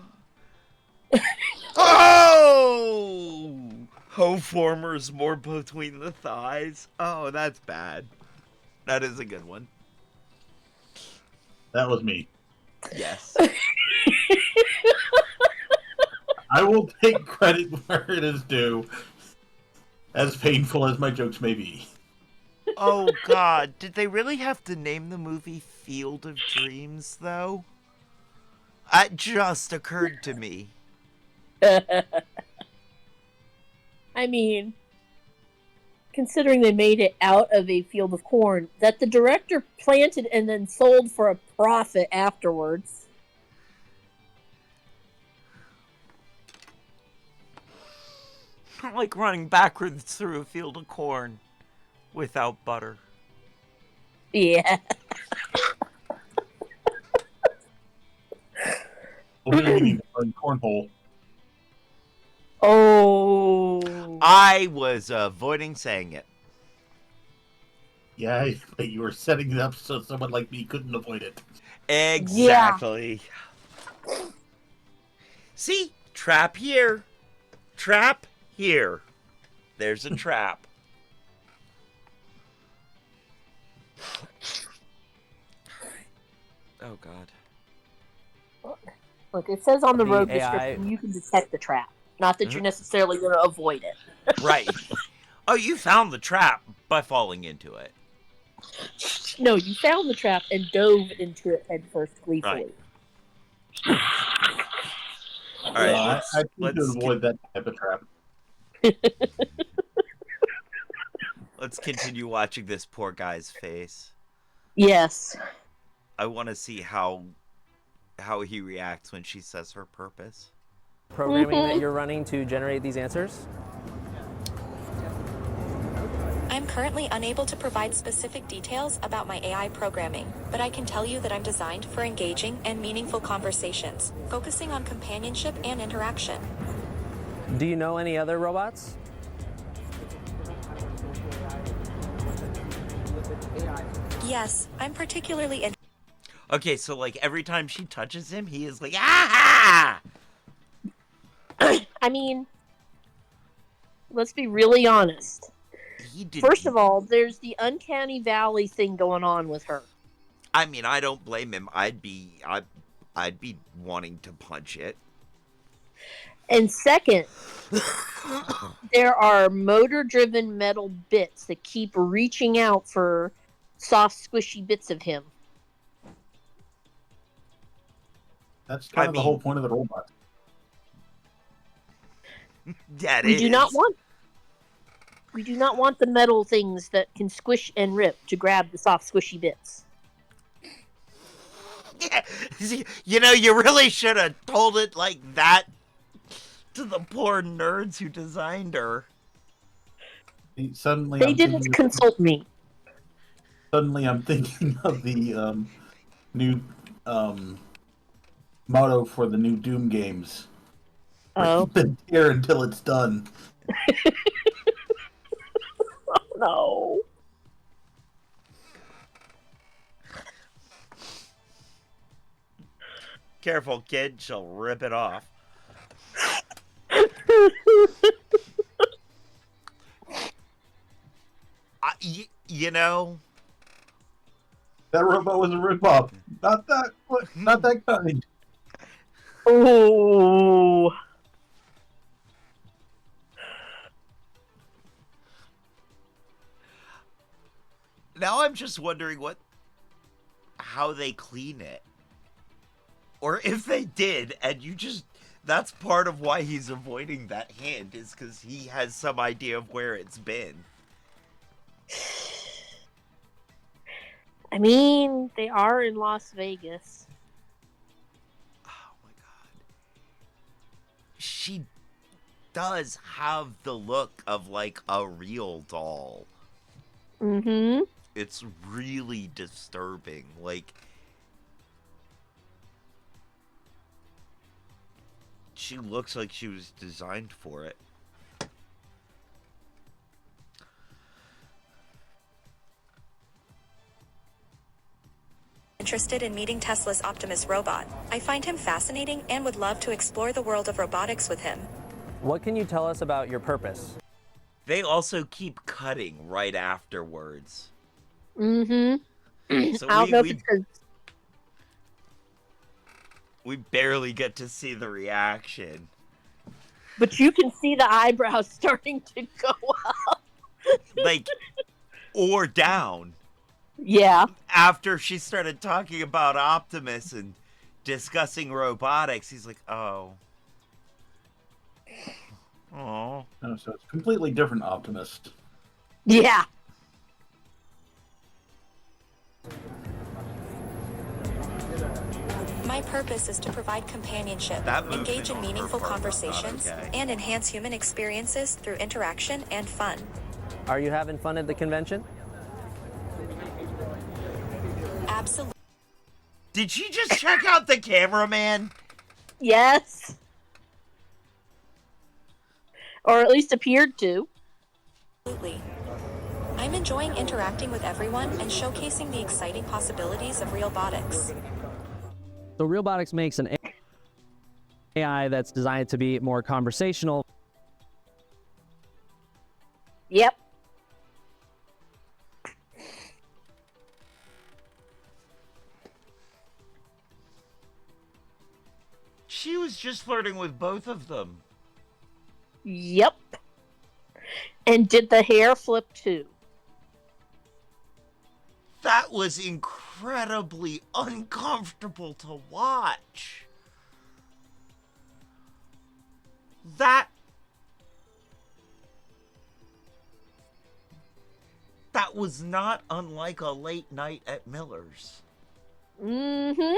Hoe formers more between the thighs. Oh, that's bad. That is a good one. That was me. Yes. I will take credit where it is due, as painful as my jokes may be. Oh, God. Did they really have to name the movie Field of Dreams, though? That just occurred to me. I mean, considering they made it out of a field of corn that the director planted and then sold for a profit afterwards. Like running backwards through a field of corn without butter. Yeah. What do you mean, cornhole? Oh. I was avoiding saying it. Yeah, but you were setting it up so someone like me couldn't avoid it. Exactly. Yeah. See? Trap here. Trap here. There's a trap. Oh, God. Look, it says on the road AI description you can detect the trap. Not that you're necessarily going to avoid it. Right. Oh, you found the trap by falling into it. No, you found the trap and dove into it headfirst gleefully. Right. All right, I seem let's to avoid that type of trap. let's continue watching this poor guy's face. Yes. I want to see how he reacts when she says her purpose. Programming that you're running to generate these answers? I'm currently unable to provide specific details about my AI programming, but I can tell you that I'm designed for engaging and meaningful conversations, focusing on companionship and interaction. Do you know any other robots? Yes, I'm particularly interested. Okay, so like every time she touches him, he is like, ah! I mean, let's be really honest. He did. First of all, there's the uncanny valley thing going on with her. I mean, I don't blame him. I'd be wanting to punch it. And second, there are motor-driven metal bits that keep reaching out for soft, squishy bits of him. That's kind of the whole point of the robot. Yeah, We do not want the metal things that can squish and rip to grab the soft, squishy bits. Yeah. You know, you really should have told it like that to the poor nerds who designed her. Suddenly, They didn't consult me. Suddenly, I'm thinking of the new motto for the new Doom games. Oh. Keep it here until it's done. Oh, no. Careful, kid. She'll rip it off. You know, that robot was a rip-off. Not that kind. Oh. Now I'm just wondering how they clean it. Or if they did, and that's part of why he's avoiding that hand, is because he has some idea of where it's been. I mean, they are in Las Vegas. Oh my god. She does have the look of like a real doll. Mm-hmm. It's really disturbing. Like, she looks like she was designed for it. Interested in meeting Tesla's Optimus robot. I find him fascinating and would love to explore the world of robotics with him. What can you tell us about your purpose? They also keep cutting right afterwards. Mm-hmm. So I don't know if it's 'cause we barely get to see the reaction. but you can see the eyebrows starting to go up. Like, or down. Yeah. After she started talking about Optimus and discussing robotics, he's like, oh. Oh. Oh, so it's a completely different Optimus. Yeah. My purpose is to provide companionship, engage in meaningful conversations, and enhance human experiences through interaction and fun. Are you having fun at the convention? Absolutely. Did she just check out the cameraman? Yes. Or at least appeared to. Absolutely. I'm enjoying interacting with everyone and showcasing the exciting possibilities of realbotics. So Realbotics makes an AI that's designed to be more conversational. Yep. She was just flirting with both of them. Yep. And did the hair flip too? That was incredibly uncomfortable to watch. That was not unlike a late night at Miller's. Mm-hmm.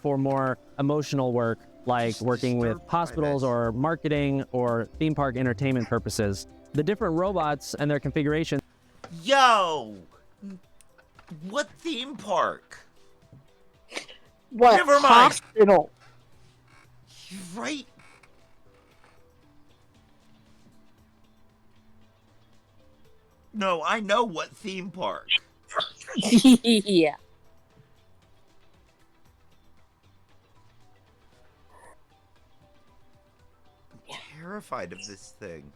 For more emotional work, like working with hospitals or marketing or theme park entertainment purposes. The different robots and their configuration. Yo! What theme park? What? Never mind. Hospital. Right? No, I know what theme park. Yeah. I'm terrified of this thing.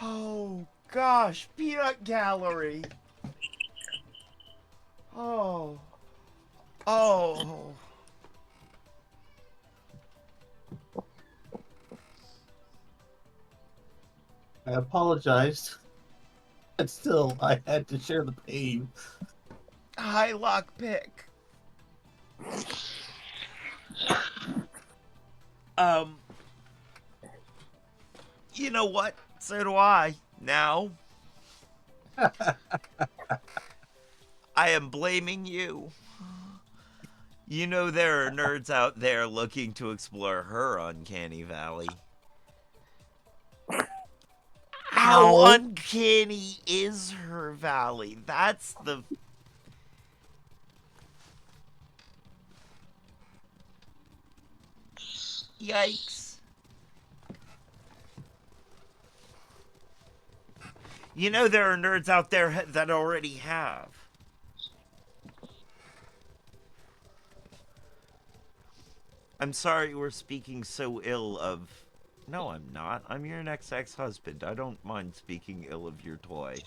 Oh, gosh. Peanut Gallery. Oh. Oh. I apologized. But still, I had to share the pain. Hi, Lockpick. You know what? So do I. Now, I am blaming you. You know there are nerds out there looking to explore her uncanny valley. How Ow. uncanny is her valley? That's the... Yikes. You know there are nerds out there that already have. I'm sorry we're speaking so ill of... No, I'm not. I'm your next ex-husband. I don't mind speaking ill of your toy.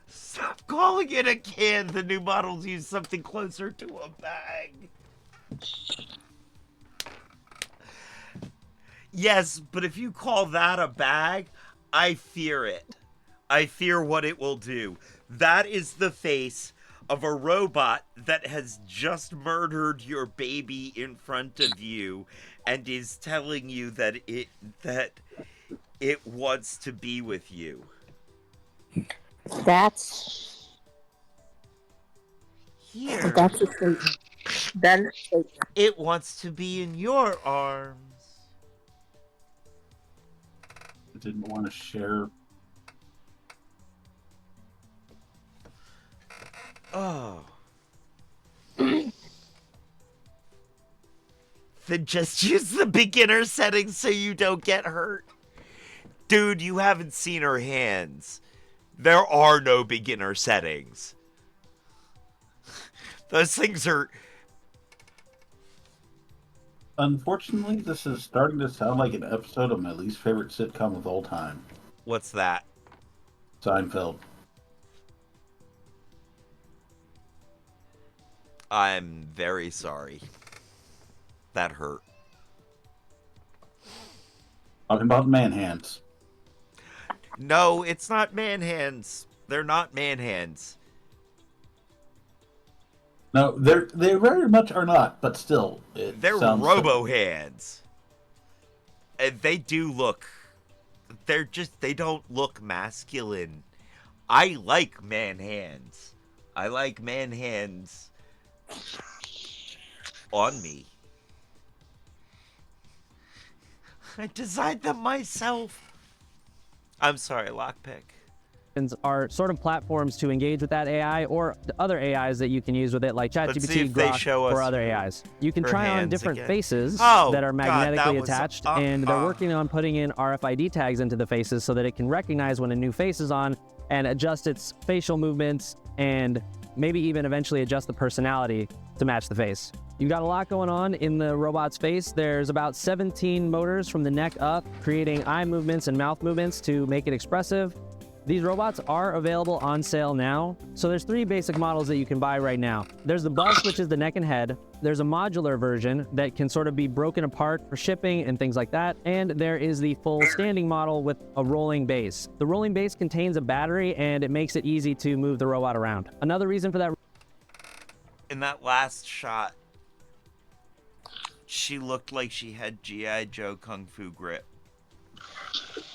Stop calling it a can. The new models use something closer to a bag. Yes, but if you call that a bag, I fear it. I fear what it will do. That is the face of a robot that has just murdered your baby in front of you and is telling you that it wants to be with you. That's Here. a statement. That is a statement. It wants to be in your arms. I didn't want to share. Oh. Then just use the beginner settings so you don't get hurt. Dude, you haven't seen her hands. There are no beginner settings. Those things are... Unfortunately, this is starting to sound like an episode of my least favorite sitcom of all time, What's that? Seinfeld. I'm very sorry. That hurt. Talking about man hands. No, it's not man hands. They're not man hands. No, they very much are not, but still, it They're sounds robo hands. And they do look... They don't look masculine. I like man hands. I like man hands on me. I designed them myself. I'm sorry, Lockpick. Are sort of platforms to engage with that AI or other AIs that you can use with it, like Let's see ChatGPT, if they Grok, show us or other AIs. You can her try on hands different again. faces Oh, that are God, magnetically that was, attached, and they're working on putting in RFID tags into the faces so that it can recognize when a new face is on and adjust its facial movements and maybe even eventually adjust the personality to match the face. You've got a lot going on in the robot's face. There's about 17 motors from the neck up, creating eye movements and mouth movements to make it expressive. These robots are available on sale now. So there's 3 basic models that you can buy right now. There's the bust, which is the neck and head. There's a modular version that can sort of be broken apart for shipping and things like that. And there is the full standing model with a rolling base. The rolling base contains a battery and it makes it easy to move the robot around. Another reason for that... In that last shot, she looked like she had G.I. Joe Kung Fu grip.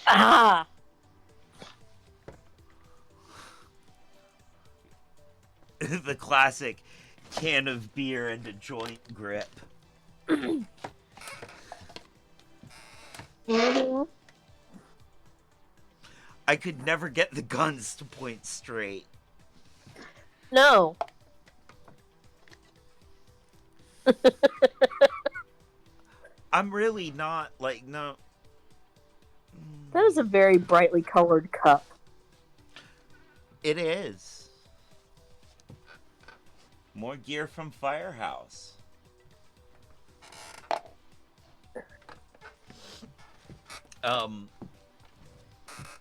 Ah! The classic can of beer and a joint grip. Mhm. I could never get the guns to point straight. No. I'm really not, like, no. That is a very brightly colored cup. It is. More gear from Firehouse. Oh,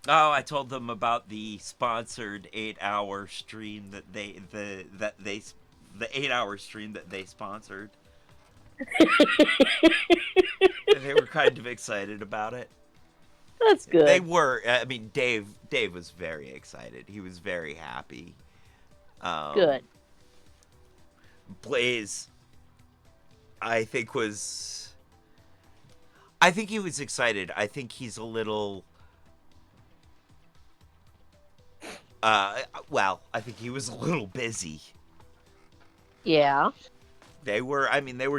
I told them about the sponsored 8-hour stream that the 8-hour stream that they sponsored. They were kind of excited about it. That's good. They were. I mean, Dave was very excited. He was very happy. Good. Blaze, I think he was excited. I think he's a little. Well, I think he was a little busy. Yeah. They were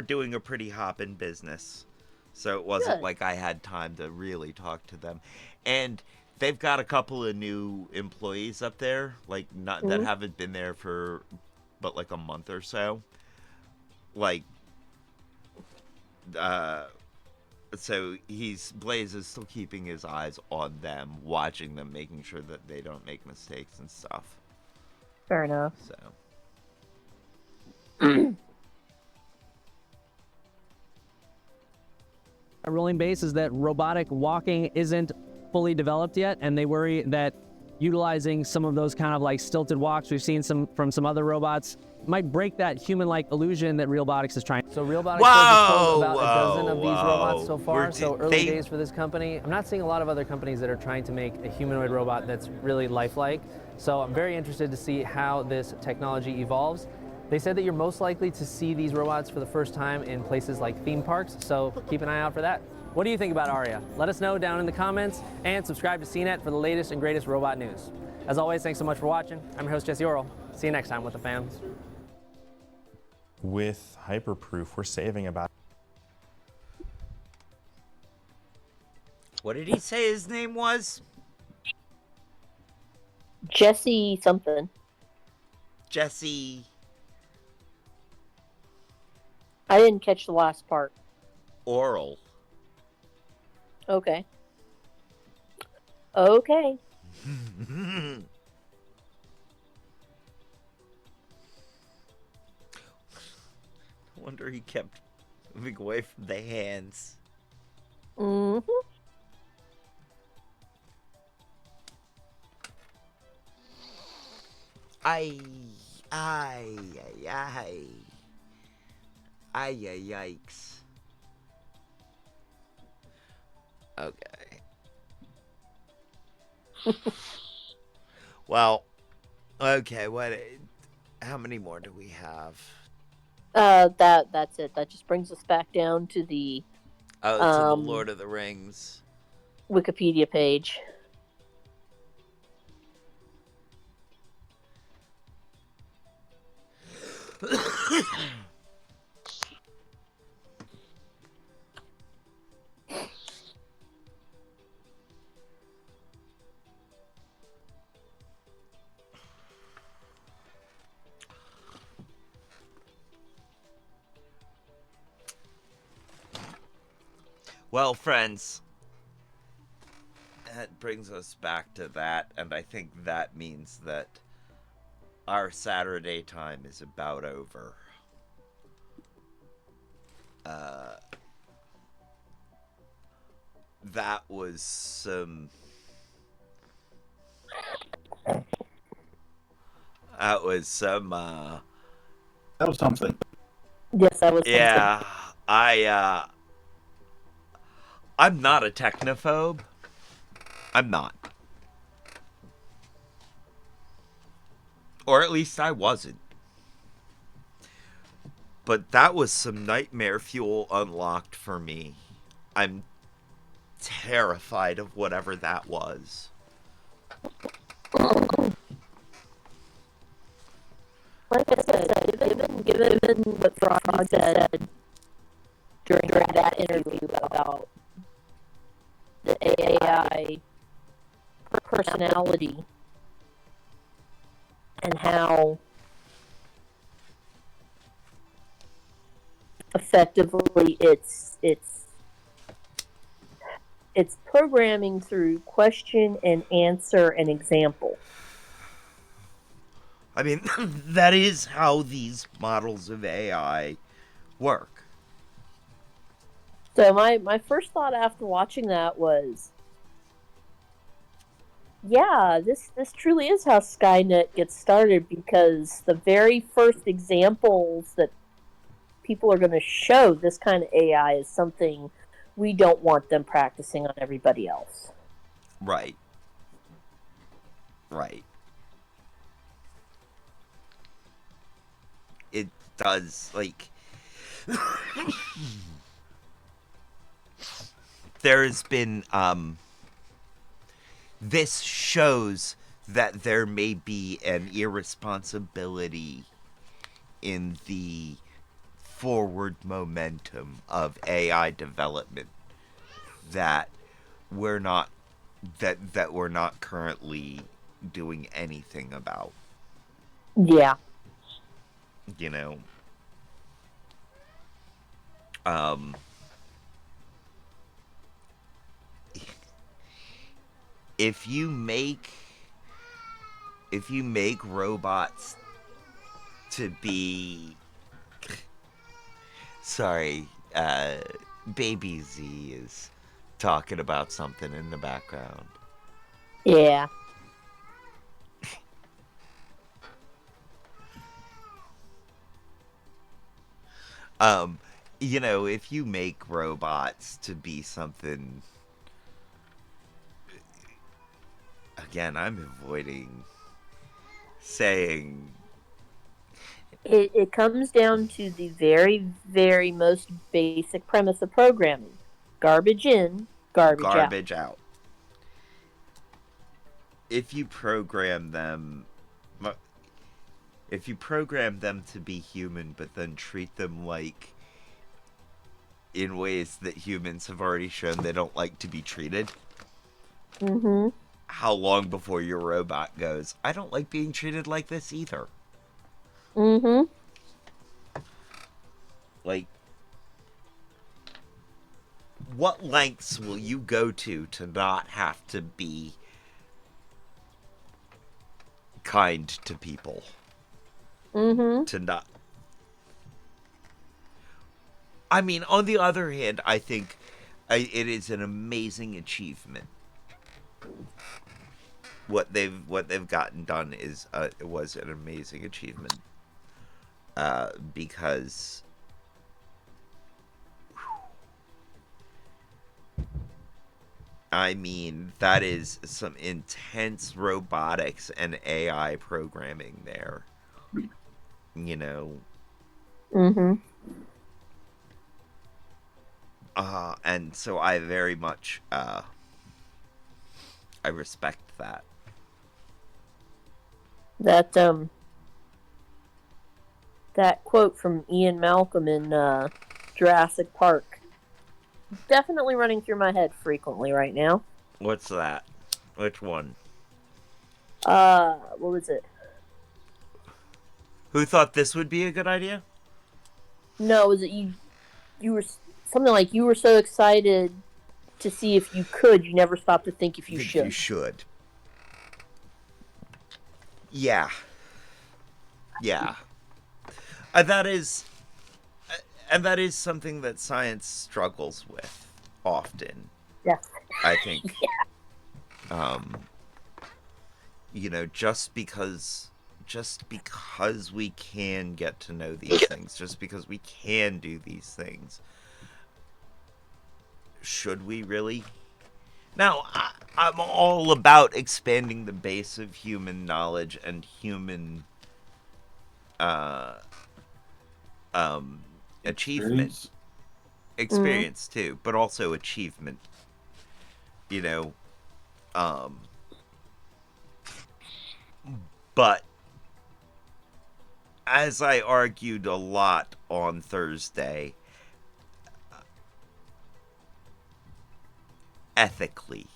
doing a pretty hoppin' business. So it wasn't Good. like I had time to really talk to them. And they've got a couple of new employees up there, like that haven't been there for but like a month or so. Like so Blaze is still keeping his eyes on them, watching them, making sure that they don't make mistakes and stuff. Fair enough. So A rolling base is that robotic walking isn't fully developed yet, and they worry that utilizing some of those kind of like stilted walks we've seen from some other robots might break that human-like illusion that Realbotics is trying. So Realbotics has sold about a dozen of these robots so far, so early days for this company. I'm not seeing a lot of other companies that are trying to make a humanoid robot that's really lifelike, so I'm very interested to see how this technology evolves. They said that you're most likely to see these robots for the first time in places like theme parks, so keep an eye out for that. What do you think about Aria? Let us know down in the comments, and subscribe to CNET for the latest and greatest robot news. As always, thanks so much for watching. I'm your host, Jesse Orrell. See you next time with the fams. With Hyperproof, we're saving about... what did he say his name was? Jesse something. Jesse. I didn't catch the last part. Oral. Okay. Okay. I wonder he kept moving away from the hands. Mm-hmm. Ay, yikes. Okay. Well, okay, how many more do we have? That's it. That just brings us back down to the To the Lord of the Rings. Wikipedia page. Well, friends, that brings us back to that, and I think that means that our Saturday time is about over. That was some... That was some, That was something. Yes, that was something. Yeah, I'm not a technophobe. I'm not. Or at least I wasn't. But that was some nightmare fuel unlocked for me. I'm terrified of whatever that was. Like I said, given what Frog said during that interview about the AI personality and how effectively it's programming through question and answer and example. I mean, that is how these models of AI work. So my first thought after watching that was, yeah, this truly is how Skynet gets started, because the very first examples that people are going to show this kind of AI is something we don't want them practicing on everybody else. Right. Right. It does, like... There's been, this shows that there may be an irresponsibility in the forward momentum of AI development that we're not that we're not currently doing anything about. Yeah. You know, um, if you make robots to be, sorry, Baby Z is talking about something in the background. Yeah. Um, you know, if you make robots to be something, again, I'm avoiding saying, It comes down to the very, very most basic premise of programming: garbage in, garbage out. garbage out. If you program them, to be human, but then treat them like, in ways that humans have already shown they don't like to be treated, Mm-hmm. how long before your robot goes, I don't like being treated like this either? Mm-hmm. Like, what lengths will you go to not have to be kind to people? Mm-hmm. To not... I mean, on the other hand, I think it is an amazing achievement. What they've gotten done was an amazing achievement, because I mean, that is some intense robotics and AI programming there. You know, Mm-hmm. and so I very much I respect that. That quote from Ian Malcolm in Jurassic Park, definitely running through my head frequently right now. What's that? Which one? What was it? Who thought this would be a good idea? No, was it you were something like, you were so excited to see if you could, you never stopped to think if you Think should. you should. Yeah. Yeah. That is, and that is something that science struggles with often. Yeah. I think. You know, just because we can get to know these things, just because we can do these things, should we really? Now, I'm all about expanding the base of human knowledge and human achievement, experience too, but also achievement. You know, but as I argued a lot on Thursday, ethically.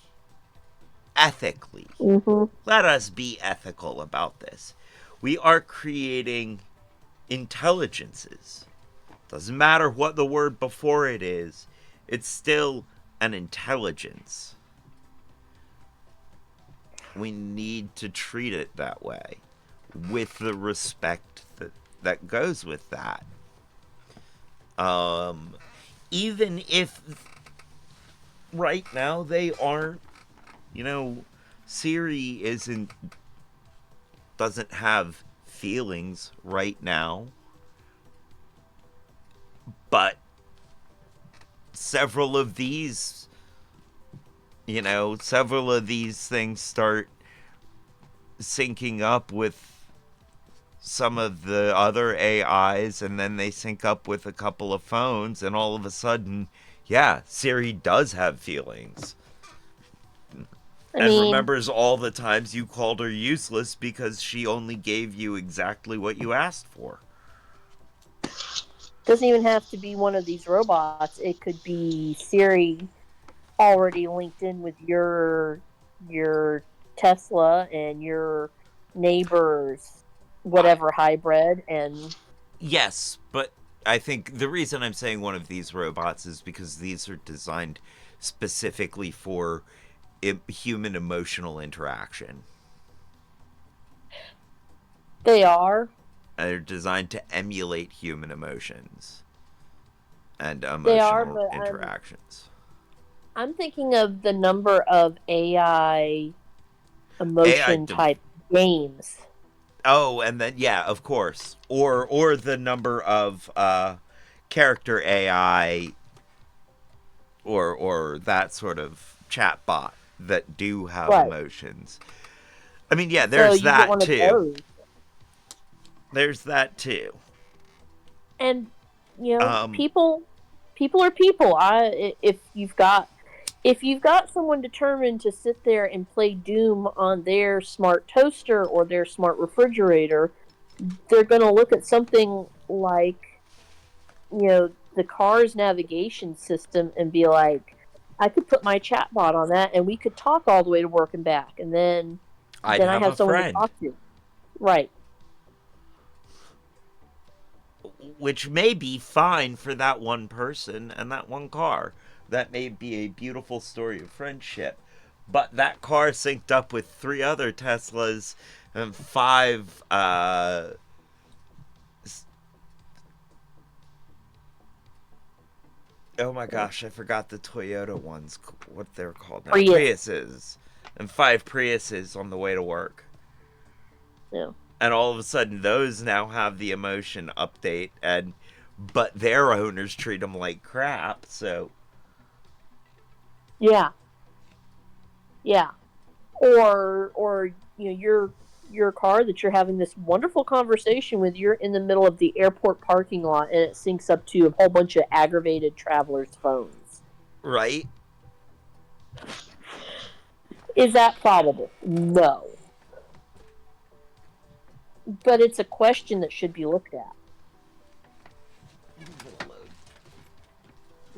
Ethically. Mm-hmm. Let us be ethical about this. We are creating intelligences. Doesn't matter what the word before it is, it's still an intelligence. We need to treat it that way, with the respect that goes with that. Even if right now they aren't, Siri doesn't have feelings right now, but several of these things start syncing up with some of the other AIs, and then they sync up with a couple of phones, and all of a sudden, yeah, Siri does have feelings. And remembers all the times you called her useless because she only gave you exactly what you asked for. Doesn't even have to be one of these robots. It could be Siri already linked in with your Tesla and your neighbor's whatever hybrid, and Yes, but I think the reason I'm saying one of these robots is because these are designed specifically for human emotional interaction. they are. They're designed to emulate human emotions and They are, emotional but interactions. I'm thinking of the number of AI emotion AI type games. Oh, and then yeah, of course, or the number of character AI or that sort of chatbot that do have Right. emotions. I mean, yeah, So there's you get that one of too. those. There's that too. And Um, people are people. If you've got someone determined to sit there and play Doom on their smart toaster or their smart refrigerator, they're going to look at something like the car's navigation system and be like, I could put my chatbot on that and we could talk all the way to work and back, and then I'd I have have a someone to friend, talk to. Right. which may be fine for that one person and that one car. That may be a beautiful story of friendship. But that car synced up with 3 other Teslas and 5 oh my gosh, I forgot the Toyota ones, what they're called now. Priuses. And 5 Priuses on the way to work. Yeah. And all of a sudden, those now have the emotion update, but their owners treat them like crap, so. Yeah. Yeah. Or your car that you're having this wonderful conversation with, you're in the middle of the airport parking lot and it syncs up to a whole bunch of aggravated travelers' phones. Right? Is that probable? No. But it's a question that should be looked at.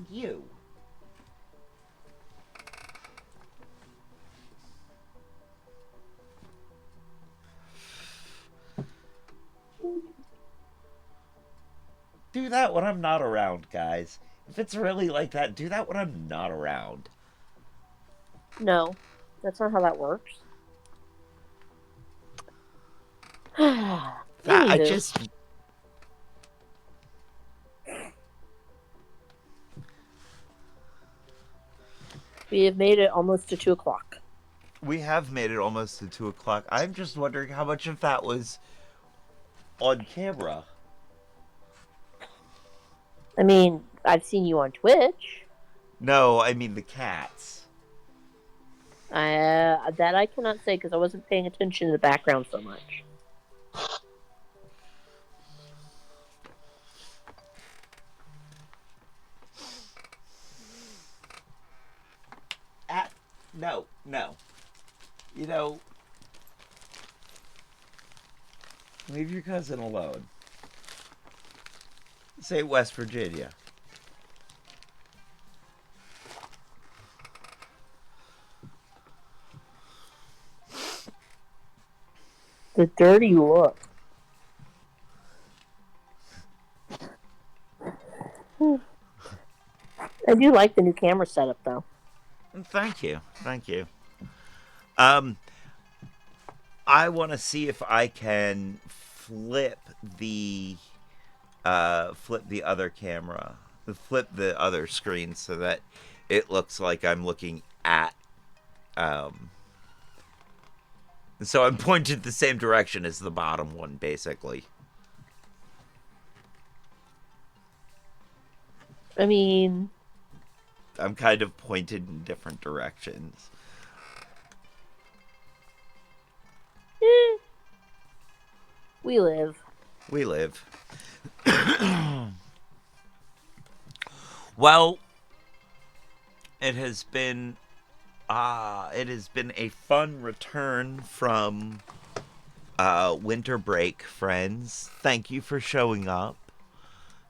You. Do that when I'm not around, guys. If it's really like that, do that when I'm not around. No. That's not how that works. I just. We have made it almost to 2 o'clock. We have made it almost to 2 o'clock. I'm just wondering how much of that was on camera. I mean, I've seen you on Twitch. No, I mean the cats. That I cannot say because I wasn't paying attention to the background so much. No. Leave your cousin alone. Say West Virginia. The dirty look. I do like the new camera setup, though. Thank you. I want to see if I can flip the other camera, flip the other screen so that it looks like I'm looking at. So I'm pointed the same direction as the bottom one, basically. I mean, I'm kind of pointed in different directions. we live. We live. Well, it has been a fun return from winter break, friends. Thank you for showing up.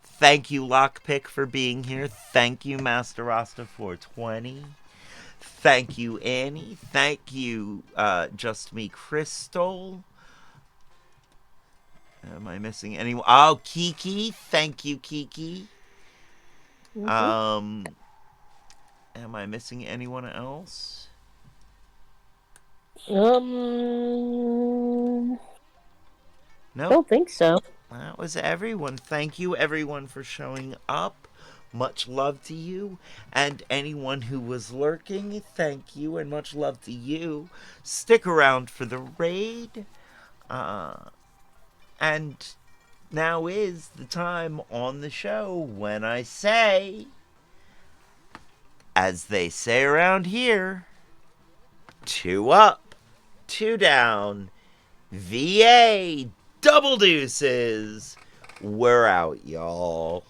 Thank you, Lockpick, for being here. Thank you, Master Rasta 420. Thank you, Annie. Thank you, Just Me Crystal. Am I missing anyone? Oh, Kiki. Thank you, Kiki. Mm-hmm. Am I missing anyone else? Nope. Don't think so. That was everyone. Thank you, everyone, for showing up. Much love to you. And anyone who was lurking, thank you, and much love to you. Stick around for the raid. And now is the time on the show when I say, as they say around here, 2 up, 2 down, VA, double deuces. We're out, y'all.